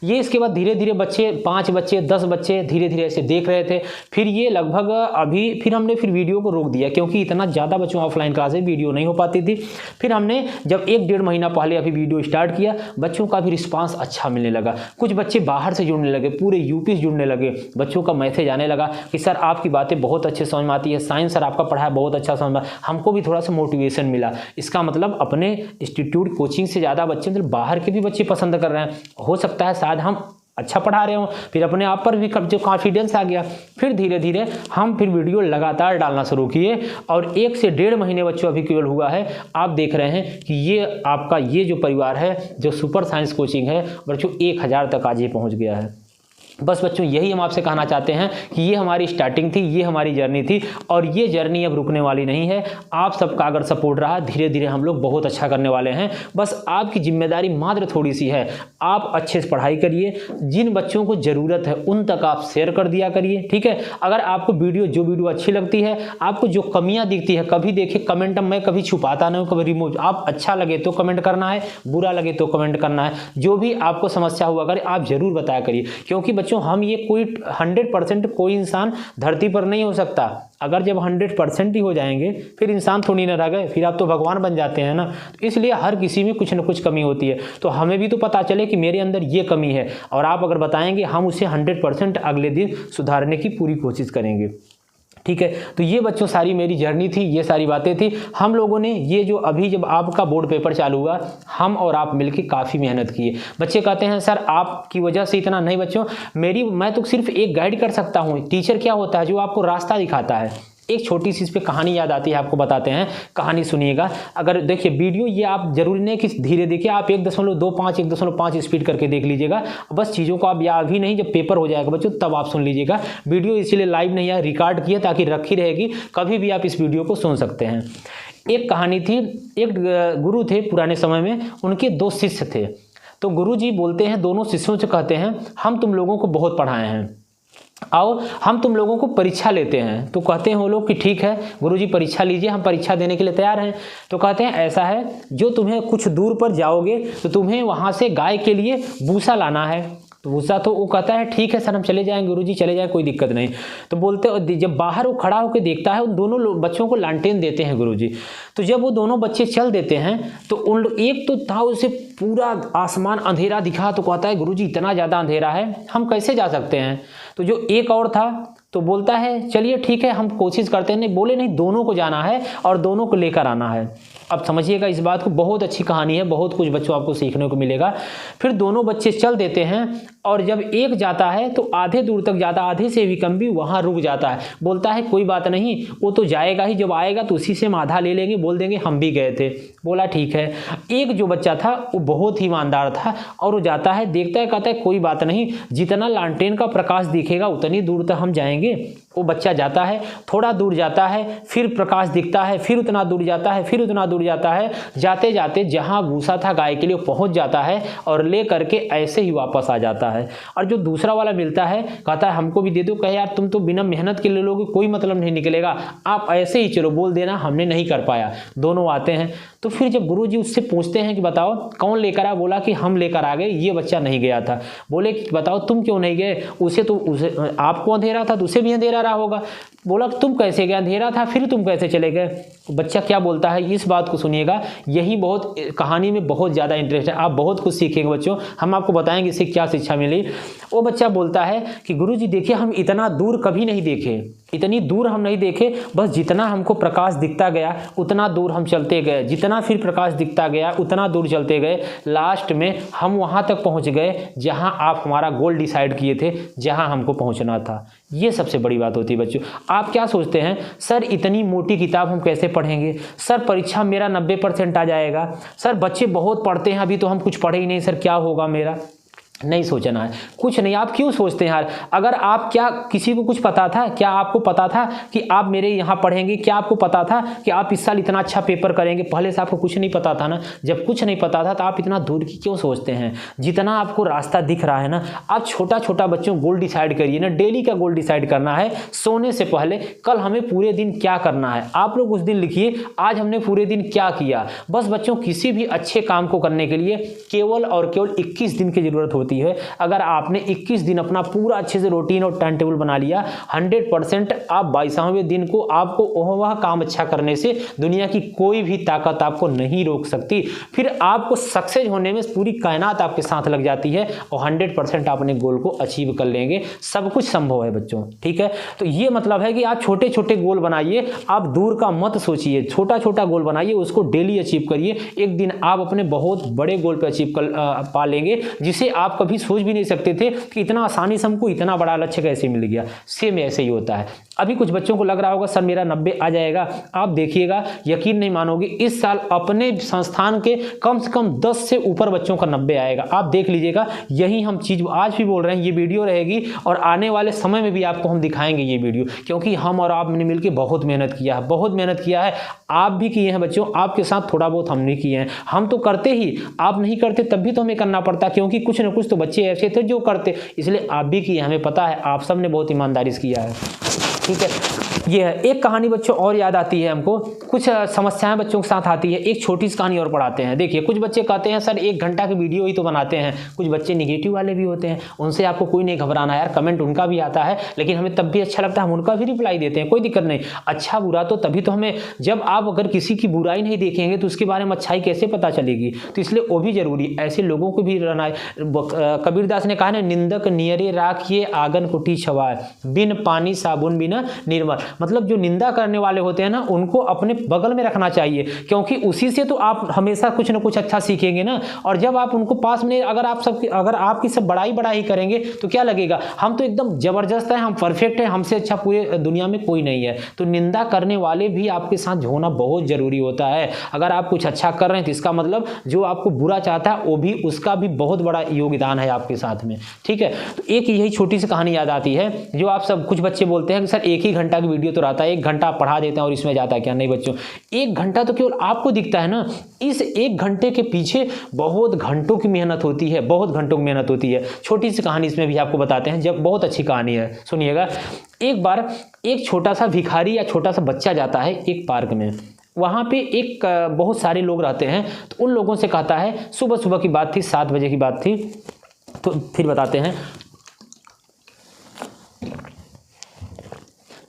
S1: ये इसके बाद धीरे धीरे बच्चे 5 बच्चे 10 बच्चे धीरे धीरे ऐसे देख रहे थे। फिर ये लगभग अभी फिर हमने फिर वीडियो को रोक दिया, क्योंकि इतना ज़्यादा बच्चों ऑफलाइन क्लासेस वीडियो नहीं हो पाती थी। फिर हमने जब 1-1.5 महीना पहले अभी वीडियो स्टार्ट किया, बच्चों का भी रिस्पांस अच्छा मिलने लगा। कुछ बच्चे बाहर से जुड़ने लगे, पूरे यूपी से जुड़ने लगे, बच्चों का मैसेज आने लगा कि सर आपकी बातें बहुत अच्छे समझ में आती है, साइंस सर आपका पढ़ाया बहुत अच्छा समझ में, हमको भी थोड़ा सा मोटिवेशन मिला। इसका मतलब अपने इंस्टीट्यूट कोचिंग से ज़्यादा बच्चे मतलब बाहर के भी बच्चे पसंद कर रहे हैं, हो सकता है शायद हम अच्छा पढ़ा रहे हो, फिर अपने आप पर भी जो कॉन्फिडेंस आ गया। फिर धीरे धीरे हम फिर वीडियो लगातार डालना शुरू किए और 1 से 1.5 महीने बच्चों अभी केवल हुआ है, आप देख रहे हैं कि ये आपका ये जो परिवार है जो सुपर साइंस कोचिंग है बच्चों 1000 तक आज ये पहुंच गया है। बस बच्चों यही हम आपसे कहना चाहते हैं कि ये हमारी स्टार्टिंग थी, ये हमारी जर्नी थी और ये जर्नी अब रुकने वाली नहीं है। आप सबका अगर सपोर्ट रहा, धीरे धीरे हम लोग बहुत अच्छा करने वाले हैं। बस आपकी जिम्मेदारी मात्र थोड़ी सी है, आप अच्छे से पढ़ाई करिए, जिन बच्चों को ज़रूरत है उन तक आप शेयर कर दिया करिए। ठीक है, अगर आपको जो वीडियो अच्छी लगती है, आपको जो कमियाँ दिखती है, कभी देखिए कमेंट में कभी छुपाता नहीं हूँ, कभी रिमूव, आप अच्छा लगे तो कमेंट करना है, बुरा लगे तो कमेंट करना है, जो भी आपको समस्या हुआ करे आप ज़रूर बताया करिए। क्योंकि बच्चों हम ये कोई 100% कोई इंसान धरती पर नहीं हो सकता। अगर जब 100% ही हो जाएंगे फिर इंसान थोड़ी ना रह गए, फिर आप तो भगवान बन जाते हैं ना। तो इसलिए हर किसी में कुछ ना कुछ कमी होती है, तो हमें भी तो पता चले कि मेरे अंदर ये कमी है और आप अगर बताएंगे हम उसे 100% अगले दिन सुधारने की पूरी कोशिश करेंगे। ठीक है, तो ये बच्चों सारी मेरी जर्नी थी, ये सारी बातें थी। हम लोगों ने ये जो अभी जब आपका बोर्ड पेपर चालू हुआ, हम और आप मिलकर काफ़ी मेहनत किए। बच्चे कहते हैं सर आपकी वजह से इतना नहीं, बच्चों मैं तो सिर्फ एक गाइड कर सकता हूँ। टीचर क्या होता है, जो आपको रास्ता दिखाता है। एक छोटी सी इस पे कहानी याद आती है, आपको बताते हैं, कहानी सुनिएगा। अगर देखिए वीडियो ये आप जरूरी नहीं कि धीरे देखिए, आप 1.25 1.5 स्पीड करके देख लीजिएगा। बस चीज़ों को आप या अभी नहीं, जब पेपर हो जाएगा बच्चों तब आप सुन लीजिएगा। वीडियो इसलिए लाइव नहीं है, रिकॉर्ड किया ताकि रखी रहेगी, कभी भी आप इस वीडियो को सुन सकते हैं। एक कहानी थी, एक गुरु थे पुराने समय में, उनके 2 शिष्य थे। तो गुरु जी बोलते हैं दोनों शिष्यों से, कहते हैं हम तुम लोगों को बहुत पढ़ाए हैं, आओ हम तुम लोगों को परीक्षा लेते हैं। तो कहते हैं वो लोग कि ठीक है गुरुजी परीक्षा लीजिए, हम परीक्षा देने के लिए तैयार हैं। तो कहते हैं ऐसा है, जो तुम्हें कुछ दूर पर जाओगे तो तुम्हें वहाँ से गाय के लिए भूसा लाना है। तो भूसा, तो वो कहता है ठीक है सर हम चले जाएंगे गुरुजी, चले जाए कोई दिक्कत नहीं। तो बोलते जब बाहर वो खड़ा होकर देखता है, उन दोनों बच्चों को लालटेन देते हैं गुरुजी। तो जब वो दोनों बच्चे चल देते हैं तो उन एक तो था उसे पूरा आसमान अंधेरा दिखा, तो कहता है गुरुजी इतना ज़्यादा अंधेरा है हम कैसे जा सकते हैं। तो जो एक और था तो बोलता है चलिए ठीक है, हम कोशिश करते हैं। नहीं, बोले नहीं, दोनों को जाना है और दोनों को लेकर आना है। अब समझिएगा इस बात को, बहुत अच्छी कहानी है, बहुत कुछ बच्चों आपको सीखने को मिलेगा। फिर दोनों बच्चे चल देते हैं और जब एक जाता है तो आधे दूर तक जाता, आधे से भी कम भी, वहाँ रुक जाता है। बोलता है कोई बात नहीं, वो तो जाएगा ही, जब आएगा तो उसी से हम आधा ले लेंगे, बोल देंगे हम भी गए थे। बोला ठीक है। एक जो बच्चा था वो बहुत ही ईमानदार था और वो जाता है, देखता है, कहता है कोई बात नहीं, जितना लालटेन का प्रकाश दिखेगा उतनी दूर तक हम जाएंगे। वो बच्चा जाता है, थोड़ा दूर जाता है, फिर प्रकाश दिखता है, फिर उतना दूर जाता है, फिर उतना दूर जाता है। जाते जाते जहाँ भूसा था गाय के लिए पहुँच जाता है और ले करके ऐसे ही वापस आ जाता है। और जो दूसरा वाला मिलता है, कहता है हमको भी दे दो। कहे यार तुम तो बिना मेहनत के ले लोगे, कोई मतलब नहीं निकलेगा, आप ऐसे ही चलो, बोल देना हमने नहीं कर पाया। दोनों आते हैं। तो फिर जब गुरुजी उससे पूछते हैं कि बताओ कौन लेकर आया, बोला कि हम लेकर आ गए, ये बच्चा नहीं गया था। बोले कि बताओ तुम क्यों नहीं गए, उसे आपको अंधेरा था तो उसे भी अंधेरा रहा होगा। बोला तुम कैसे गए, अंधेरा था फिर तुम कैसे चले गए। बच्चा क्या बोलता है, इस बात को सुनिएगा, यही बहुत कहानी में बहुत ज़्यादा इंटरेस्ट है, आप बहुत कुछ सीखेंगे बच्चों, हम आपको बताएंगे इससे क्या शिक्षा मिली। वो बच्चा बोलता है कि गुरुजी देखिए हम इतना दूर कभी नहीं देखे, इतनी दूर हम नहीं देखे, बस जितना हमको प्रकाश दिखता गया उतना दूर हम चलते गए, जितना फिर प्रकाश दिखता गया उतना दूर चलते गए, लास्ट में हम वहाँ तक पहुँच गए जहाँ आप हमारा गोल डिसाइड किए थे, जहाँ हमको पहुँचना था। ये सबसे बड़ी बात होती है बच्चों। आप क्या सोचते हैं, सर इतनी मोटी किताब हम कैसे पढ़ेंगे, सर परीक्षा में मेरा 90% आ जाएगा, सर बच्चे बहुत पढ़ते हैं, अभी तो हम कुछ पढ़े ही नहीं, सर क्या होगा मेरा। नहीं सोचना है, कुछ नहीं। आप क्यों सोचते हैं यार, अगर आप, क्या किसी को कुछ पता था, क्या आपको पता था कि आप मेरे यहाँ पढ़ेंगे, क्या आपको पता था कि आप इस साल इतना अच्छा पेपर करेंगे, पहले से आपको कुछ नहीं पता था ना। जब कुछ नहीं पता था तो आप इतना दूर की क्यों सोचते हैं। जितना आपको रास्ता दिख रहा है ना, आप छोटा छोटा बच्चों गोल डिसाइड करिए ना, डेली का गोल डिसाइड करना है। सोने से पहले कल हमें पूरे दिन क्या करना है, आप लोग उस दिन लिखिए आज हमने पूरे दिन क्या किया। बस बच्चों किसी भी अच्छे काम को करने के लिए केवल और केवल 21 दिन की जरूरत होती है। अगर आपने 21 दिन अपना पूरा अच्छे से रूटीन और टाइम टेबल बना लिया, 100% आप 22वें दिन को आपको वह काम अच्छा करने से दुनिया की कोई भी ताकत आपको नहीं रोक सकती। फिर आपको सक्सेस होने में पूरी कायनात आपके साथ लग जाती है और 100% आप अपने गोल को अचीव कर लेंगे। सब कुछ संभव है बच्चों, ठीक है। तो ये मतलब है कि आप छोटे छोटे गोल बनाइए, आप दूर का मत सोचिए, छोटा छोटा गोल बनाइए, उसको डेली अचीव करिए। एक दिन आप अपने बहुत बड़े गोल पे अचीव कर पा लेंगे, जिसे आप कभी सोच भी नहीं सकते थे कि इतना आसानी से हमको इतना बड़ा लक्ष्य कैसे मिल गया। सेम ऐसे ही होता है। अभी कुछ बच्चों को लग रहा होगा सर मेरा 90 आ जाएगा, आप देखिएगा, यकीन नहीं मानोगे, इस साल अपने संस्थान के कम से कम 10 से ऊपर बच्चों का 90 आएगा। आप देख लीजिएगा, यही हम चीज़ आज भी बोल रहे हैं, ये वीडियो रहेगी और आने वाले समय में भी आपको हम दिखाएंगे ये वीडियो, क्योंकि हम और आपने मिलकर बहुत मेहनत किया है, बहुत मेहनत किया है। आप भी किए हैं बच्चों, आपके साथ थोड़ा बहुत हमने किए हैं। हम तो करते ही, आप नहीं करते तब भी तो हमें करना पड़ता, क्योंकि कुछ ना कुछ तो बच्चे ऐसे थे जो करते, इसलिए आप भी किए, हमें पता है आप सब ने बहुत ईमानदारी से किया है, ठीक है। ये है एक कहानी बच्चों और याद आती है हमको, कुछ समस्याएं बच्चों के साथ आती है, एक छोटी सी कहानी और पढ़ाते हैं। देखिए कुछ बच्चे कहते हैं सर 1 घंटा की वीडियो ही तो बनाते हैं, कुछ बच्चे निगेटिव वाले भी होते हैं, उनसे आपको कोई नहीं घबराना यार, कमेंट उनका भी आता है, लेकिन हमें तब भी अच्छा लगता है, हम उनका भी रिप्लाई देते हैं, कोई दिक्कत नहीं। अच्छा बुरा तो तभी तो हमें, जब आप अगर किसी की बुराई नहीं देखेंगे तो उसके बारे में अच्छाई कैसे पता चलेगी, तो इसलिए वो भी जरूरी, ऐसे लोगों को भी रहना। कबीरदास ने कहा ना, निंदक नियरे राखिए आंगन कुटी छवाए, बिन पानी साबुन बिना निर्मल। मतलब जो निंदा करने वाले होते हैं ना, उनको अपने बगल में रखना चाहिए, क्योंकि उसी से तो आप हमेशा कुछ ना कुछ अच्छा सीखेंगे ना। और जब आप उनको पास में, अगर आपकी सब बड़ाई करेंगे तो क्या लगेगा, हम तो एकदम जबरदस्त है, हम परफेक्ट है, हमसे अच्छा पूरे दुनिया में कोई नहीं है। तो निंदा करने वाले भी आपके साथ होना बहुत जरूरी होता है। अगर आप कुछ अच्छा कर रहे हैं तो इसका मतलब जो आपको बुरा चाहता है वो भी, उसका भी बहुत बड़ा योगदान है आपके साथ में, ठीक है। तो एक यही छोटी सी कहानी याद आती है, जो आप सब, कुछ बच्चे बोलते हैं कि सर 1 ही घंटा की वीडियो तो रहता है, 1 घंटा पढ़ा देते हैं और इसमें जाता है क्या। नहीं बच्चों, 1 घंटा तो केवल आपको दिखता है ना, इस 1 घंटे के पीछे बहुत घंटों की मेहनत होती है, बहुत घंटों की मेहनत होती है। छोटी सी कहानी इसमें भी आपको बताते हैं, जब बहुत अच्छी कहानी है, सुनिएगा। एक बार एक छोटा सा भिखारी या छोटा सा बच्चा जाता है एक पार्क में, वहाँ पे एक बहुत सारे लोग रहते हैं, तो उन लोगों से कहता है, सुबह सुबह की बात थी, 7 बजे की बात थी, तो फिर बताते हैं।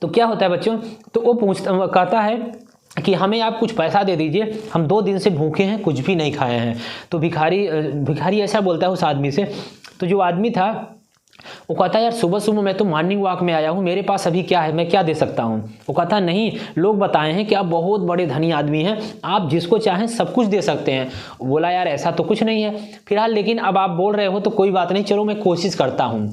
S1: तो क्या होता है बच्चों, तो वो कहता है कि हमें आप कुछ पैसा दे दीजिए, हम 2 दिन से भूखे हैं, कुछ भी नहीं खाए हैं। तो भिखारी ऐसा बोलता है उस आदमी से। तो जो आदमी था वो कहता है यार सुबह सुबह मैं तो मॉर्निंग वॉक में आया हूँ, मेरे पास अभी क्या है, मैं क्या दे सकता हूँ। वो कहता है नहीं, लोग बताए हैं कि आप बहुत बड़े धनी आदमी हैं, आप जिसको चाहें सब कुछ दे सकते हैं। बोला यार ऐसा तो कुछ नहीं है फिलहाल, लेकिन अब आप बोल रहे हो तो कोई बात नहीं, चलो मैं कोशिश करता हूँ।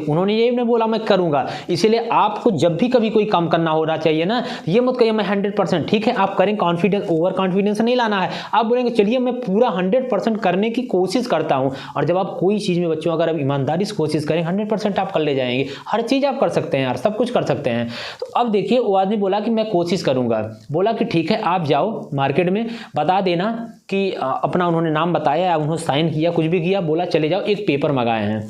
S1: उन्होंने ये नहीं बोला मैं करूंगा, इसीलिए आपको जब भी कभी कोई काम करना होना चाहिए ना, ये मत कहिए मैं 100%, ठीक है आप करें, कॉन्फिडेंस ओवर कॉन्फिडेंस नहीं लाना है। आप बोलेंगे चलिए मैं पूरा 100% करने की कोशिश करता हूं। और जब आप कोई चीज़ में बच्चों अगर आप ईमानदारी से कोशिश करें 100% आप कर ले जाएंगे। हर चीज़ आप कर सकते हैं यार, सब कुछ कर सकते हैं। तो अब देखिए वो आदमी बोला कि मैं कोशिश करूंगा। बोला कि ठीक है आप जाओ मार्केट में, बता देना कि अपना, उन्होंने नाम बताया, उन्होंने साइन किया, कुछ भी किया, बोला चले जाओ, एक पेपर मंगाए हैं।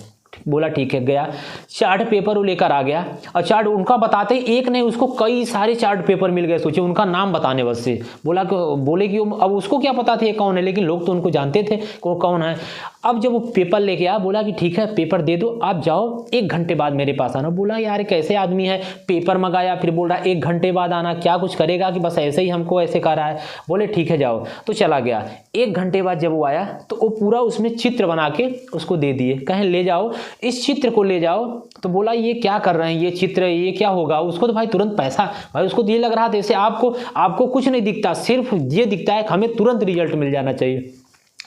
S1: बोला ठीक है, गया चार्ट पेपर वो लेकर आ गया, और चार्ट उनका बताते ही एक नहीं उसको कई सारे चार्ट पेपर मिल गए। सोचिए उनका नाम बताने बस से, बोले कि अब उसको क्या पता थे कौन है, लेकिन लोग तो उनको जानते थे वो कौन है। अब जब वो पेपर लेके आया, बोला कि ठीक है पेपर दे दो, आप जाओ 1 घंटे बाद मेरे पास आना। बोला यार कैसे आदमी है, पेपर मंगाया फिर बोल रहा है 1 घंटे बाद आना, क्या कुछ करेगा कि बस ऐसे ही हमको ऐसे कर रहा है। बोले ठीक है जाओ, तो चला गया। 1 घंटे बाद जब वो आया तो वो पूरा उसमें चित्र बना के उसको दे दिए, कहें ले जाओ इस चित्र को ले जाओ। तो बोला ये क्या कर रहे हैं, ये चित्र ये क्या होगा। उसको तो भाई तुरंत पैसा, भाई उसको तो ये लग रहा था जैसे आपको कुछ नहीं दिखता, सिर्फ ये दिखता है कि हमें तुरंत रिजल्ट मिल जाना चाहिए।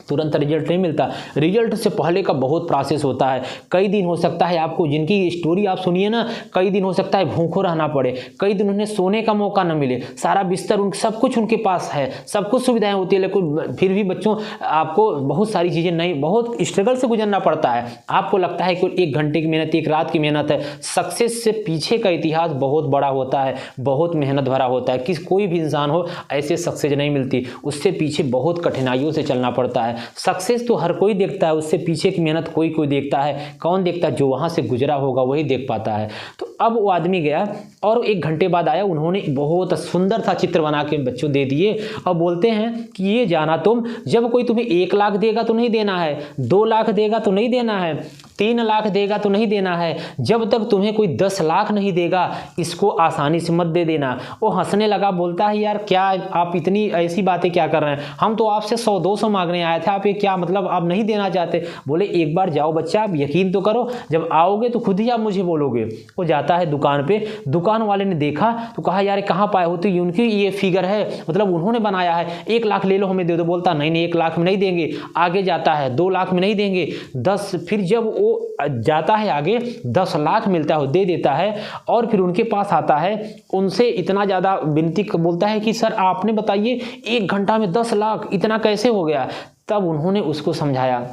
S1: तुरंत रिजल्ट नहीं मिलता, रिजल्ट से पहले का बहुत प्रोसेस होता है। कई दिन हो सकता है, आपको जिनकी स्टोरी आप सुनिए ना, कई दिन हो सकता है भूखों रहना पड़े, कई दिन उन्हें सोने का मौका न मिले, सारा बिस्तर सब कुछ उनके पास है, सब कुछ सुविधाएं होती है, लेकिन फिर भी बच्चों आपको बहुत सारी चीज़ें नहीं, बहुत स्ट्रगल से गुजरना पड़ता है। आपको लगता है कि 1 घंटे की मेहनत, 1 रात की मेहनत है, सक्सेस से पीछे का इतिहास बहुत बड़ा होता है, बहुत मेहनत भरा होता है। कोई भी इंसान हो ऐसे सक्सेस नहीं मिलती, उससे पीछे बहुत कठिनाइयों से चलना पड़ता है। सक्सेस तो हर कोई देखता है, उससे पीछे की मेहनत कोई देखता है। कौन देखता है, जो वहां से गुजरा होगा वही देख पाता है। तो अब वो आदमी गया और 1 घंटे बाद आया, उन्होंने बहुत सुंदर सा चित्र बना के बच्चों दे दिए और बोलते हैं कि ये जाना तुम, जब कोई तुम्हें 1 लाख देगा तो नहीं देना है, 2 लाख देगा तो नहीं देना है, 3 लाख देगा तो नहीं देना है, जब तक तुम्हें कोई 10 लाख नहीं देगा इसको आसानी से मत दे देना। वो हंसने लगा, बोलता है यार क्या आप इतनी ऐसी बातें क्या कर रहे हैं, हम तो आपसे 100-200 मांगने आए थे, आप ये क्या मतलब आप नहीं देना चाहते। बोले एक बार जाओ बच्चा, आप यकीन तो करो, जब आओगे तो खुद ही आप मुझे बोलोगे। वो जाता है दुकान पे, दुकान वाले ने देखा तो कहा यार कहाँ पाए हो, तो ये उनकी ये फिगर है, मतलब उन्होंने बनाया है, 1 लाख ले लो हमें दे दो। बोलता नहीं 1 लाख में नहीं देंगे। आगे जाता है 2 लाख में नहीं देंगे, 10, फिर जब वो जाता है आगे 10 लाख मिलता है, वो दे देता है। और फिर उनके पास आता है, उनसे इतना ज़्यादा विनती बोलता है कि सर आपने बताइए 1 घंटा में 10 लाख इतना कैसे हो गया। तब उन्होंने उसको समझाया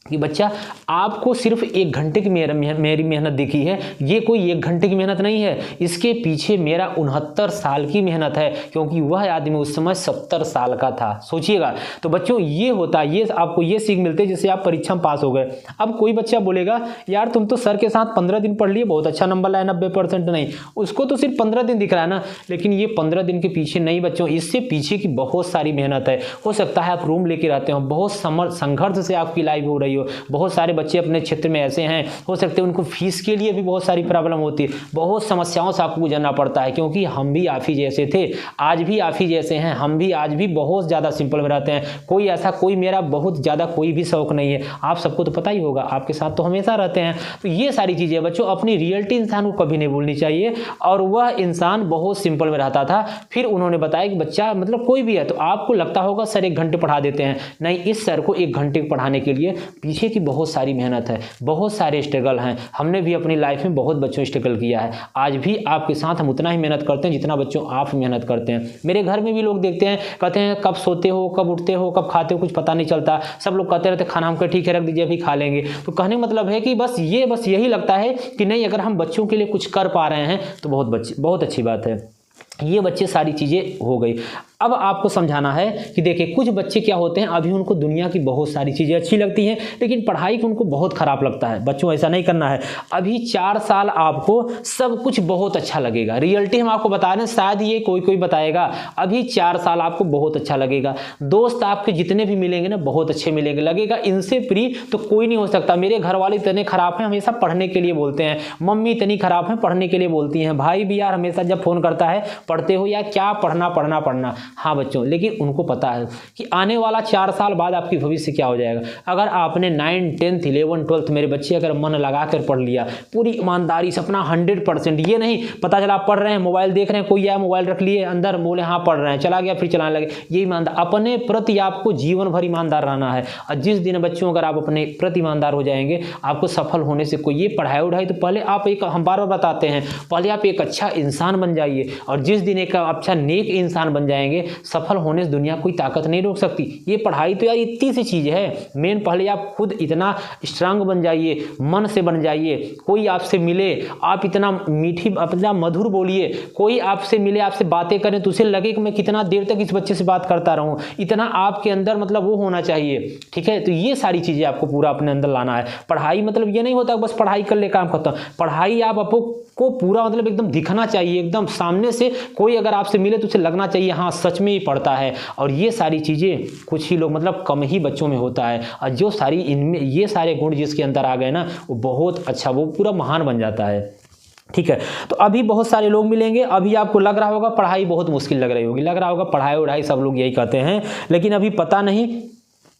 S1: कि बच्चा आपको सिर्फ 1 घंटे की मेरी मेहनत दिखी है, ये कोई 1 घंटे की मेहनत नहीं है, इसके पीछे मेरा 69 साल की मेहनत है, क्योंकि वह आदमी उस समय 70 साल का था। सोचिएगा। तो बच्चों ये होता है, ये आपको ये सीख मिलती है जिससे आप परीक्षा में पास हो गए। अब कोई बच्चा बोलेगा यार तुम तो सर के साथ 15 दिन पढ़ लिए, बहुत अच्छा नंबर लाया 90%, नहीं, उसको तो सिर्फ 15 दिन दिख रहा है ना, लेकिन ये 15 दिन के पीछे नहीं बच्चों, इससे पीछे की बहुत सारी मेहनत है। हो सकता है आप रूम लेके रहते हो, बहुत संघर्ष से आपकी लाइफ हो रही हो, बहुत सारे बच्चे अपने क्षेत्र में ऐसे हैं, हो सकते हैं उनको फीस के लिए भी बहुत सारी प्रॉब्लम होती है, बहुत समस्याओं से आपको गुजरना पड़ता है, क्योंकि हम भी आप ही जैसे थे, आज भी आप ही जैसे हैं, हम भी आज भी बहुत ज़्यादा सिंपल में रहते हैं। कोई ऐसा कोई मेरा बहुत ज़्यादा कोई भी शौक नहीं है, आप सबको तो पता ही होगा, आपके साथ तो हमेशा रहते हैं। तो ये सारी चीज़ें बच्चों, अपनी रियलिटी इंसान को कभी नहीं भूलनी चाहिए। और वह इंसान बहुत सिंपल में रहता था। फिर उन्होंने बताया कि बच्चा मतलब कोई भी है, तो आपको लगता होगा सर 1 घंटे पढ़ा देते हैं, नहीं, इस सर को 1 घंटे पढ़ाने के लिए पीछे की बहुत सारी मेहनत है, बहुत सारे स्ट्रगल हैं। हमने भी अपनी लाइफ में बहुत बच्चों स्ट्रगल किया है, आज भी आपके साथ हम उतना ही मेहनत करते हैं जितना बच्चों आप मेहनत करते हैं। मेरे घर में भी लोग देखते हैं, कहते हैं कब सोते हो, कब उठते हो, कब खाते हो, कुछ पता नहीं चलता। सब लोग कहते रहते खाना हमको ठीक है रख दीजिए अभी खा लेंगे। तो कहने मतलब है कि बस यही लगता है कि नहीं, अगर हम बच्चों के लिए कुछ कर पा रहे हैं तो बहुत अच्छी बात है। ये बच्चे सारी चीज़ें हो गई। अब आपको समझाना है कि देखिए कुछ बच्चे क्या होते हैं, अभी उनको दुनिया की बहुत सारी चीज़ें अच्छी लगती हैं, लेकिन पढ़ाई को उनको बहुत ख़राब लगता है। बच्चों ऐसा नहीं करना है। अभी 4 साल आपको सब कुछ बहुत अच्छा लगेगा, रियलिटी हम आपको बता रहे हैं, शायद ये कोई बताएगा। अभी 4 साल आपको बहुत अच्छा लगेगा, दोस्त आपके जितने भी मिलेंगे ना बहुत अच्छे मिलेंगे, लगेगा इनसे प्री तो कोई नहीं हो सकता। मेरे घर वाले इतने ख़राब हैं, हमेशा पढ़ने के लिए बोलते हैं, मम्मी इतनी ख़राब हैं, पढ़ने के लिए बोलती हैं, भाई भी यार हमेशा जब फ़ोन करता है पढ़ते हो या क्या पढ़ना। हाँ बच्चों, लेकिन उनको पता है कि आने वाला 4 साल बाद आपकी भविष्य क्या हो जाएगा। अगर आपने 9, 10, 11, 12 मेरे बच्चे अगर मन लगा कर पढ़ लिया पूरी ईमानदारी से अपना 100%, ये नहीं पता चला आप पढ़ रहे हैं, मोबाइल देख रहे हैं, कोई आया मोबाइल रख लिए अंदर, बोले हाँ पढ़ रहे हैं, चला गया फिर चलाने लगे, ये ईमानदार। अपने प्रति आपको जीवन भर ईमानदार रहना है। और जिस दिन बच्चों अगर आप अपने प्रति ईमानदार हो जाएंगे, आपको सफल होने से कोई, ये पढ़ाई उढ़ाई तो पहले आप एक, हम बार बार बताते हैं, पहले आप एक अच्छा इंसान बन जाइए, और जिस दिन एक अच्छा नेक इंसान बन जाएंगे, सफल होने से दुनिया कोई ताकत नहीं रोक सकती। ये पढ़ाई तो यार इतनी सी चीज़ है। मेन पहले आप खुद इतना स्ट्रांग बन जाइए, मन से बन जाइए। कोई आपसे मिले, आप इतना मीठी, अपना मधुर बोलिए। कोई आपसे मिले, आपसे बातें करें तो उसे लगे कि मैं कितना देर तक इस बच्चे से बात करता रहूं, इतना आपके अंदर मतलब वो होना चाहिए। ठीक है, तो ये सारी चीज़ें आपको पूरा अपने अंदर लाना है। पढ़ाई मतलब ये नहीं होता बस पढ़ाई कर ले काम खत्म। पढ़ाई आपको पूरा मतलब एकदम दिखना चाहिए, एकदम सामने से कोई अगर आपसे मिले तो उसे लगना चाहिए हाँ सच में ही पढ़ता है। और ये सारी चीज़ें कुछ ही लोग, मतलब कम ही बच्चों में होता है। और जो सारी इनमें ये सारे गुण जिसके अंदर आ गए ना, वो बहुत अच्छा, वो पूरा महान बन जाता है। ठीक है, तो अभी बहुत सारे लोग मिलेंगे। अभी आपको लग रहा होगा पढ़ाई बहुत मुश्किल लग रही होगी, लग रहा होगा पढ़ाई उढ़ाई सब लोग यही कहते हैं, लेकिन अभी पता नहीं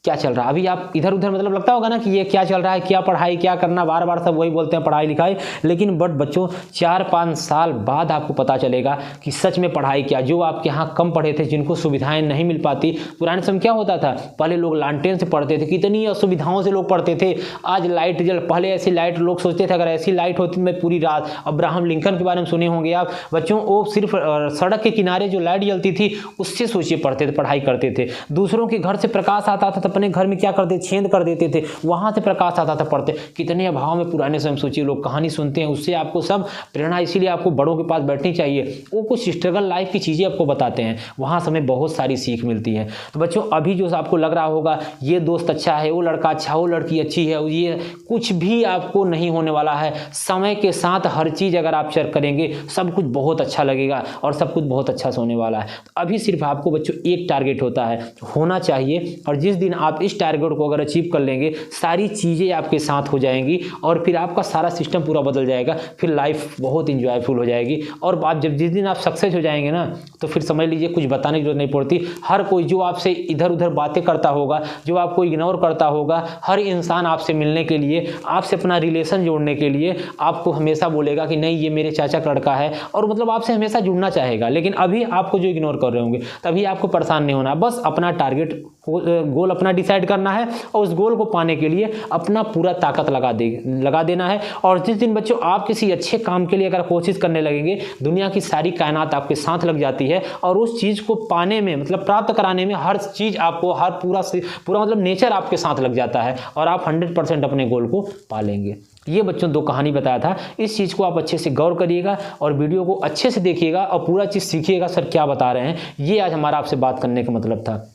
S1: क्या चल रहा है। अभी आप इधर उधर मतलब लगता होगा ना कि ये क्या चल रहा है, क्या पढ़ाई, क्या करना, बार बार सब वही बोलते हैं पढ़ाई लिखाई। लेकिन बट बच्चों 4-5 साल बाद आपको पता चलेगा कि सच में पढ़ाई क्या। जो आपके यहाँ कम पढ़े थे, जिनको सुविधाएं नहीं मिल पाती, पुराने समय क्या होता था, पहले लोग लालटेन से पढ़ते थे, कितनी असुविधाओं से लोग पढ़ते थे। आज लाइट जल, पहले ऐसी लाइट लोग सोचते थे अगर ऐसी लाइट होती मैं पूरी रात। अब्राहम लिंकन के बारे में सुने होंगे आप बच्चों, वो सिर्फ सड़क के किनारे जो लाइट जलती थी उससे सोचिए पढ़ते थे, पढ़ाई करते थे। दूसरों के घर से प्रकाश आता था तो अपने घर में क्या करते, छेद कर देते थे, वहां से प्रकाश आता था, पढ़ते। कितने अभाव में पुराने समय सोचिए लोग कहानी सुनते हैं, उससे आपको सब प्रेरणा, इसीलिए आपको बड़ों के पास बैठनी चाहिए। वो कुछ स्ट्रगल लाइफ की चीजें आपको बताते हैं, वहां से हमें बहुत सारी सीख मिलती है। तो बच्चों अभी जो आपको लग रहा होगा ये दोस्त अच्छा है, वो लड़का अच्छा, वो लड़की अच्छी है, ये कुछ भी आपको नहीं होने वाला है। समय के साथ हर चीज अगर आप चेक करेंगे सब कुछ बहुत अच्छा लगेगा और सब कुछ बहुत अच्छा से होने वाला है। तो अभी सिर्फ आपको बच्चों एक टारगेट होता है, होना चाहिए, और जिस दिन आप इस टारगेट को अगर अचीव कर लेंगे, सारी चीज़ें आपके साथ हो जाएंगी और फिर आपका सारा सिस्टम पूरा बदल जाएगा। फिर लाइफ बहुत इंजॉयफुल हो जाएगी। और आप जब जिस दिन आप सक्सेस हो जाएंगे ना, तो फिर समझ लीजिए कुछ बताने की जरूरत नहीं पड़ती। हर कोई जो आपसे इधर उधर बातें करता होगा, जो आपको इग्नोर करता होगा, हर इंसान आपसे मिलने के लिए, आपसे अपना रिलेशन जोड़ने के लिए आपको हमेशा बोलेगा कि नहीं ये मेरे चाचा का लड़का है, और मतलब आपसे हमेशा जुड़ना चाहेगा। लेकिन अभी आपको जो इग्नोर कर रहे होंगे, तभी आपको परेशान नहीं होना। बस अपना टारगेट गोल अपना डिसाइड करना है और उस गोल को पाने के लिए अपना पूरा ताकत लगा देना है। और जिस दिन बच्चों आप किसी अच्छे काम के लिए अगर कोशिश करने लगेंगे, दुनिया की सारी कायनात आपके साथ लग जाती है और उस चीज़ को पाने में, मतलब प्राप्त कराने में, हर चीज़ आपको, हर पूरा मतलब नेचर आपके साथ लग जाता है और आप 100% अपने गोल को पा लेंगे। ये बच्चों 2 कहानी बताया था, इस चीज़ को आप अच्छे से गौर करिएगा और वीडियो को अच्छे से देखिएगा और पूरा चीज़ सीखिएगा सर क्या बता रहे हैं। ये आज हमारा आपसे बात करने का मतलब था।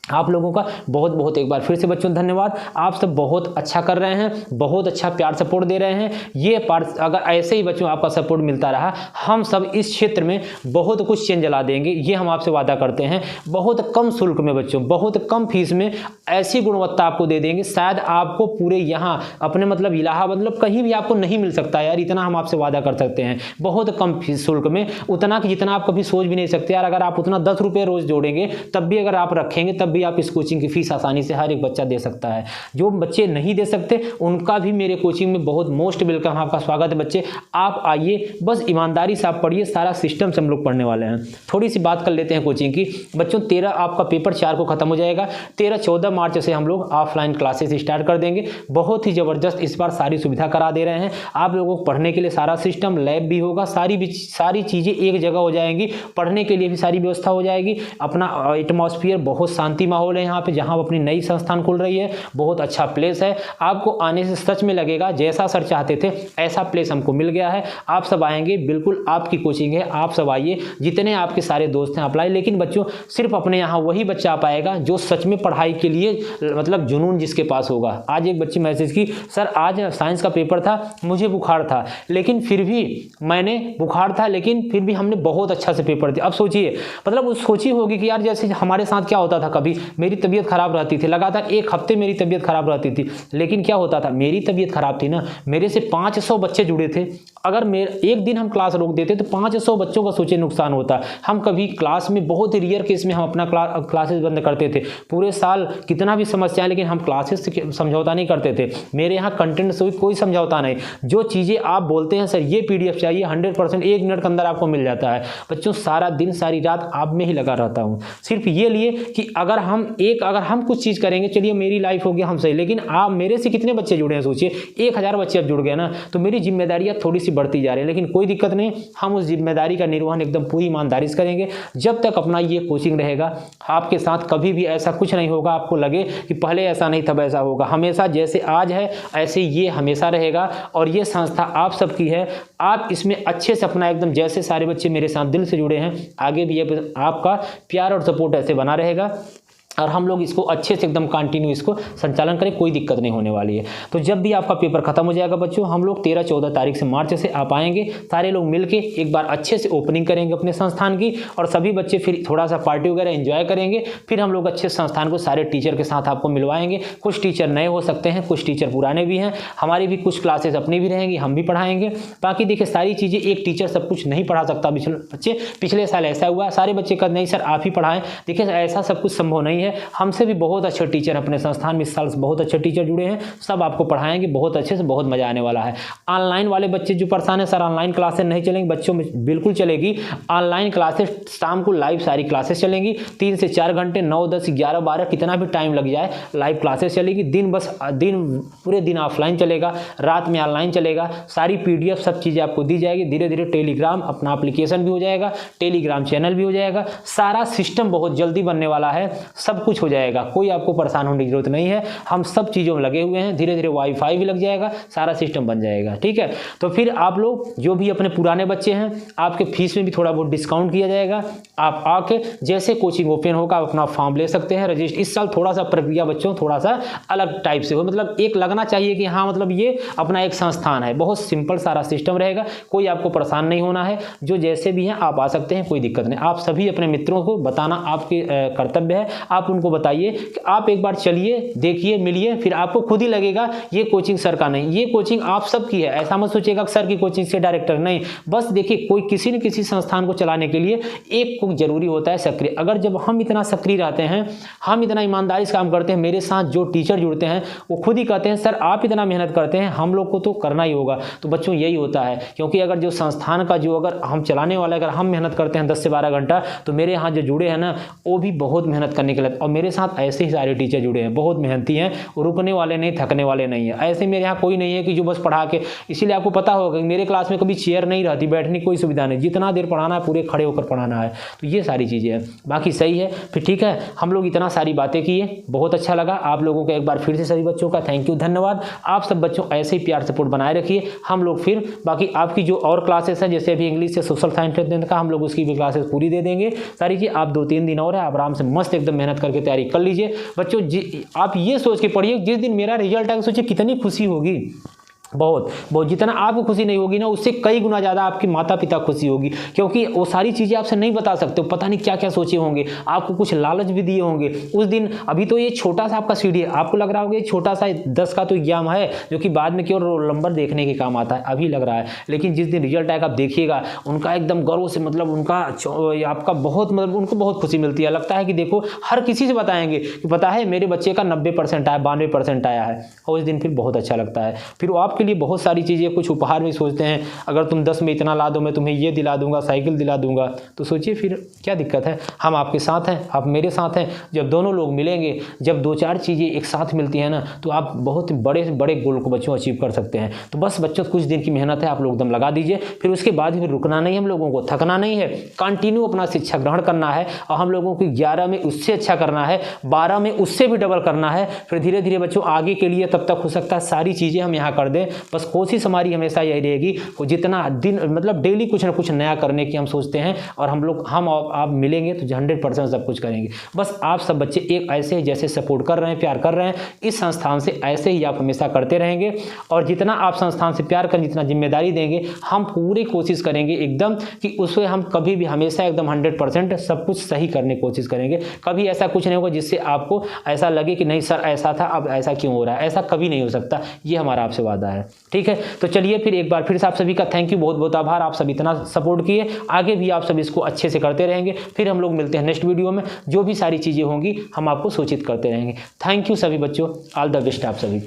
S1: आप लोगों का बहुत बहुत एक बार फिर से बच्चों धन्यवाद। आप सब बहुत अच्छा कर रहे हैं, बहुत अच्छा प्यार सपोर्ट दे रहे हैं। ये पार्ट अगर ऐसे ही बच्चों आपका सपोर्ट मिलता रहा, हम सब इस क्षेत्र में बहुत कुछ चेंज ला देंगे, ये हम आपसे वादा करते हैं। बहुत कम शुल्क में बच्चों, बहुत कम फीस में ऐसी गुणवत्ता आपको दे देंगे, शायद आपको पूरे यहाँ अपने मतलब इलाहाबाद मतलब कहीं भी आपको नहीं मिल सकता यार, इतना हम आपसे वादा कर सकते हैं। बहुत कम फीस शुल्क में, उतना कि जितना आप कभी सोच भी नहीं सकते यार। अगर आप उतना 10 रुपये रोज जोड़ेंगे, तब भी अगर आप रखेंगे, तब भी आप इस कोचिंग की फीस आसानी से हर एक बच्चा दे सकता है। जो बच्चे नहीं दे सकते उनका भी मेरे कोचिंग में बहुत मोस्ट वेलकम, आपका स्वागत है। बच्चे आप आइए, बस ईमानदारी से आप पढ़िए, सारा सिस्टम से हम लोग पढ़ने वाले हैं। थोड़ी सी बात कर लेते हैं कोचिंग की। बच्चों 13 आपका पेपर 4 को खत्म हो जाएगा, 13-14 मार्च से हम लोग ऑफलाइन क्लासेस स्टार्ट कर देंगे। बहुत ही जबरदस्त इस बार सारी सुविधा करा दे रहे हैं आप लोगों को। पढ़ने के लिए सारा सिस्टम, लैब भी होगा, सारी चीजें एक जगह हो जाएंगी, पढ़ने के लिए भी सारी व्यवस्था हो जाएगी। अपना एटमॉस्फेयर, बहुत शांति माहौल है यहाँ पे, जहाँ अपनी नई संस्थान खुल रही है। बहुत अच्छा प्लेस है, आपको आने से सच में लगेगा जैसा सर चाहते थे ऐसा प्लेस हमको मिल गया है। आप सब आएंगे, बिल्कुल आपकी कोचिंग है, आप सब आइए, जितने आपके सारे दोस्त हैं अप्लाई। लेकिन बच्चों सिर्फ अपने यहाँ वही बच्चा आ पाएगा जो सच में पढ़ाई के लिए मतलब जुनून जिसके पास होगा। आज एक बच्ची मैसेज की, सर आज साइंस का पेपर था, मुझे बुखार था, लेकिन फिर भी हमने बहुत अच्छा से पेपर दिया। अब सोचिए, मतलब सोची होगी कि यार जैसे हमारे साथ क्या होता था, कभी मेरी तबीयत खराब रहती थी, लगातार एक हफ्ते मेरी तबीयत खराब रहती थी। लेकिन क्या होता था, मेरी तबीयत खराब थी ना, मेरे से 500 बच्चे जुड़े थे। अगर मेरे एक दिन हम क्लास रोक देते तो 500 बच्चों का सोचे नुकसान होता। हम कभी क्लास में, बहुत रेयर केस में हम अपना क्लासेस बंद करते थे। पूरे साल कितना भी समस्या है, लेकिन हम क्लासेस से समझौता नहीं करते थे। मेरे यहाँ कंटेंट से कोई समझौता नहीं। जो चीज़ें आप बोलते हैं सर ये PDF चाहिए, 100% 1 मिनट के अंदर आपको मिल जाता है। बच्चों सारा दिन सारी रात आप में ही लगा रहता हूँ, सिर्फ ये लिए कि अगर हम कुछ चीज़ करेंगे, चलिए मेरी लाइफ हो गया हम सही, लेकिन आप मेरे से कितने बच्चे जुड़े हैं सोचिए, 1000 बच्चे अब जुड़ गए ना, तो मेरी जिम्मेदारियाँ थोड़ी सी बढ़ती जा रही है। लेकिन कोई दिक्कत नहीं, हम उस जिम्मेदारी का निर्वहन एकदम पूरी ईमानदारी से करेंगे। जब तक अपना ये कोचिंग रहेगा, आपके साथ कभी भी ऐसा कुछ नहीं होगा आपको लगे कि पहले ऐसा नहीं था वैसा होगा। हमेशा जैसे आज है ऐसे ये हमेशा रहेगा। और ये संस्था आप सबकी है, आप इसमें अच्छे से अपना एकदम, जैसे सारे बच्चे मेरे साथ दिल से जुड़े हैं, आगे भी आपका प्यार और सपोर्ट ऐसे बना रहेगा और हम लोग इसको अच्छे से एकदम कंटिन्यू इसको संचालन करें, कोई दिक्कत नहीं होने वाली है। तो जब भी आपका पेपर खत्म हो जाएगा बच्चों, हम लोग 13-14 तारीख से मार्च से आप आएंगे, सारे लोग मिलके एक बार अच्छे से ओपनिंग करेंगे अपने संस्थान की, और सभी बच्चे फिर थोड़ा सा पार्टी वगैरह एंजॉय करेंगे। फिर हम लोग अच्छे संस्थान को सारे टीचर के साथ आपको मिलवाएंगे। कुछ टीचर नए हो सकते हैं, कुछ टीचर पुराने भी हैं, हमारी भी कुछ क्लासेस अपनी भी रहेंगी, हम भी पढ़ाएंगे। बाकी देखिए सारी चीज़ें एक टीचर सब कुछ नहीं पढ़ा सकता। बच्चे पिछले साल ऐसा हुआ, सारे बच्चे कहते नहीं सर आप ही पढ़ाएं। देखिए ऐसा सब कुछ संभव नहीं है, हमसे भी बहुत अच्छे टीचर अपने संस्थान में इस साल बहुत अच्छे टीचर जुड़े हैं, सब आपको पढ़ाएंगे बहुत अच्छे से, बहुत मजा आने वाला है। ऑनलाइन वाले बच्चे जो परेशान है सर ऑनलाइन क्लासेस नहीं चलेंगी, बच्चों में बिल्कुल चलेगी ऑनलाइन क्लासेस। शाम को लाइव सारी क्लासेस चलेंगी, 3 से 4 घंटे, 9, 10, 11, 12 कितना भी टाइम लग जाए लाइव क्लासेस चलेगी। पूरे दिन ऑफलाइन चलेगा, रात में ऑनलाइन चलेगा। सारी PDF सब चीज़ें आपको दी जाएगी। धीरे धीरे टेलीग्राम अपना एप्लीकेशन भी हो जाएगा, टेलीग्राम चैनल भी हो जाएगा, सारा सिस्टम बहुत जल्दी बनने वाला है, सब कुछ हो जाएगा। कोई आपको परेशान होने की जरूरत नहीं है, हम सब चीज़ों में लगे हुए हैं। धीरे धीरे वाईफाई भी लग जाएगा, सारा सिस्टम बन जाएगा, ठीक है। तो फिर आप लोग जो भी अपने पुराने बच्चे हैं, आपके फीस में भी थोड़ा बहुत डिस्काउंट किया जाएगा। आप आके जैसे कोचिंग ओपन होगा आप अपना फॉर्म ले सकते हैं रजिस्टर। इस साल थोड़ा सा प्रक्रिया बच्चों थोड़ा सा अलग टाइप से हो, मतलब एक लगना चाहिए कि हाँ मतलब ये अपना एक संस्थान है। बहुत सिंपल सारा सिस्टम रहेगा, कोई आपको परेशान नहीं होना है। जो जैसे भी हैं आप आ सकते हैं, कोई दिक्कत नहीं। आप सभी अपने मित्रों को बताना आपके कर्तव्य है, आप उनको बताइए कि आप एक बार चलिए, देखिए, मिलिए, फिर आपको खुद ही लगेगा ये कोचिंग सर का नहीं, ये कोचिंग आप सबकी है। ऐसा मत सोचिएगा कि सर की कोचिंग से डायरेक्टर नहीं। बस देखिए कोई किसी न किसी संस्थान को चलाने के लिए एक को जरूरी होता है सक्रिय। अगर जब हम इतना सक्रिय रहते हैं, हम इतना ईमानदारी से काम करते हैं, मेरे साथ जो टीचर जुड़ते हैं वो खुद ही कहते हैं सर आप इतना मेहनत करते हैं, हम लोग को तो करना ही होगा। तो बच्चों यही होता है, क्योंकि अगर जो संस्थान का जो अगर हम चलाने वाला अगर हम मेहनत करते हैं 10 से 12 घंटा, तो मेरे यहाँ जो जुड़े हैं ना वो भी बहुत मेहनत करने के लिए, और मेरे साथ ऐसे ही सारे टीचर जुड़े हैं, बहुत मेहनती हैं, रुकने वाले नहीं, थकने वाले नहीं है। ऐसे मेरे यहाँ कोई नहीं है कि जो बस पढ़ा के, इसीलिए आपको पता होगा कि मेरे क्लास में कभी चेयर नहीं रहती, बैठने की कोई सुविधा नहीं, जितना देर पढ़ाना है पूरे खड़े होकर पढ़ाना है। तो ये सारी चीज़ें हैं, बाकी सही है। फिर ठीक है, हम लोग इतना सारी बातें किए, बहुत अच्छा लगा। आप लोगों को एक बार फिर से सभी बच्चों का थैंक यू, धन्यवाद। आप सब बच्चों ऐसे ही प्यार सपोर्ट बनाए रखिए। हम लोग फिर बाकी आपकी जो और क्लासेस हैं, जैसे अभी इंग्लिश से सोशल साइंस का, हम लोग उसकी भी क्लासेस पूरी दे देंगे सारी चीज़। आप 2-3 दिन और है, आप आराम से मस्त एकदम मेहनत करके तैयारी कर लीजिए बच्चों। आप ये सोच के पढ़िए जिस दिन मेरा रिजल्ट आएगा, सोचिए कितनी खुशी होगी। बहुत बहुत, जितना आपको खुशी नहीं होगी ना, उससे कई गुना ज़्यादा आपके माता पिता खुशी होगी, क्योंकि वो सारी चीज़ें आपसे नहीं बता सकते, पता नहीं क्या क्या सोचे होंगे, आपको कुछ लालच भी दिए होंगे उस दिन। अभी तो ये छोटा सा आपका सीढ़ी है, आपको लग रहा होगा ये छोटा सा 10 का तो एग्जाम है, जो कि बाद में केवल रोल नंबर देखने के काम आता है, अभी लग रहा है। लेकिन जिस दिन रिजल्ट आएगा आप देखिएगा, उनका एकदम गर्व से, मतलब उनका आपका बहुत, मतलब उनको बहुत खुशी मिलती है। लगता है कि देखो हर किसी से बताएंगे कि पता है मेरे बच्चे का 90% आया, 92% आया है, और उस दिन फिर बहुत अच्छा लगता है। फिर वो आपके लिए बहुत सारी चीज़ें, कुछ उपहार भी सोचते हैं, अगर तुम 10 में इतना ला दो मैं तुम्हें ये दिला दूंगा, साइकिल दिला दूंगा। तो सोचिए फिर क्या दिक्कत है, हम आपके साथ हैं, आप मेरे साथ हैं। जब दोनों लोग मिलेंगे, जब 2-4 चीज़ें एक साथ मिलती हैं ना, तो आप बहुत बड़े बड़े गोल को बच्चों अचीव कर सकते हैं। तो बस बच्चों कुछ दिन की मेहनत है, आप लोग दम लगा दीजिए, फिर उसके बाद फिर रुकना नहीं, हम लोगों को थकना नहीं है, कंटिन्यू अपना शिक्षा ग्रहण करना है। और हम लोगों को 11 में उससे अच्छा करना है, 12 में उससे भी डबल करना है। फिर धीरे धीरे बच्चों आगे के लिए, तब तक हो सकता है सारी चीज़ें हम यहाँ कर दें हैं। बस कोशिश हमारी हमेशा यही रहेगी कि जितना दिन मतलब डेली कुछ ना कुछ नया करने की हम सोचते हैं, और हम आप मिलेंगे तो 100% सब कुछ करेंगे। बस आप सब बच्चे एक ऐसे जैसे सपोर्ट कर रहे हैं, प्यार कर रहे हैं, इस संस्थान से ऐसे ही आप हमेशा करते रहेंगे। और जितना आप संस्थान से प्यार करें, जितना जिम्मेदारी देंगे, हम पूरी कोशिश करेंगे एकदम कि उसमें हम कभी भी हमेशा एकदम 100% सब कुछ सही करने की कोशिश करेंगे। कभी ऐसा कुछ नहीं होगा जिससे आपको ऐसा लगे कि नहीं सर ऐसा था, अब ऐसा क्यों हो रहा है। ऐसा कभी नहीं हो सकता, ये हमारा आपसे वादा है। ठीक है, तो चलिए फिर एक बार फिर से आप सभी का थैंक यू, बहुत बहुत आभार। आप सब इतना सपोर्ट किए, आगे भी आप सब इसको अच्छे से करते रहेंगे। फिर हम लोग मिलते हैं नेक्स्ट वीडियो में, जो भी सारी चीज़ें होंगी हम आपको सूचित करते रहेंगे। थैंक यू सभी बच्चों, ऑल द बेस्ट आप सभी को।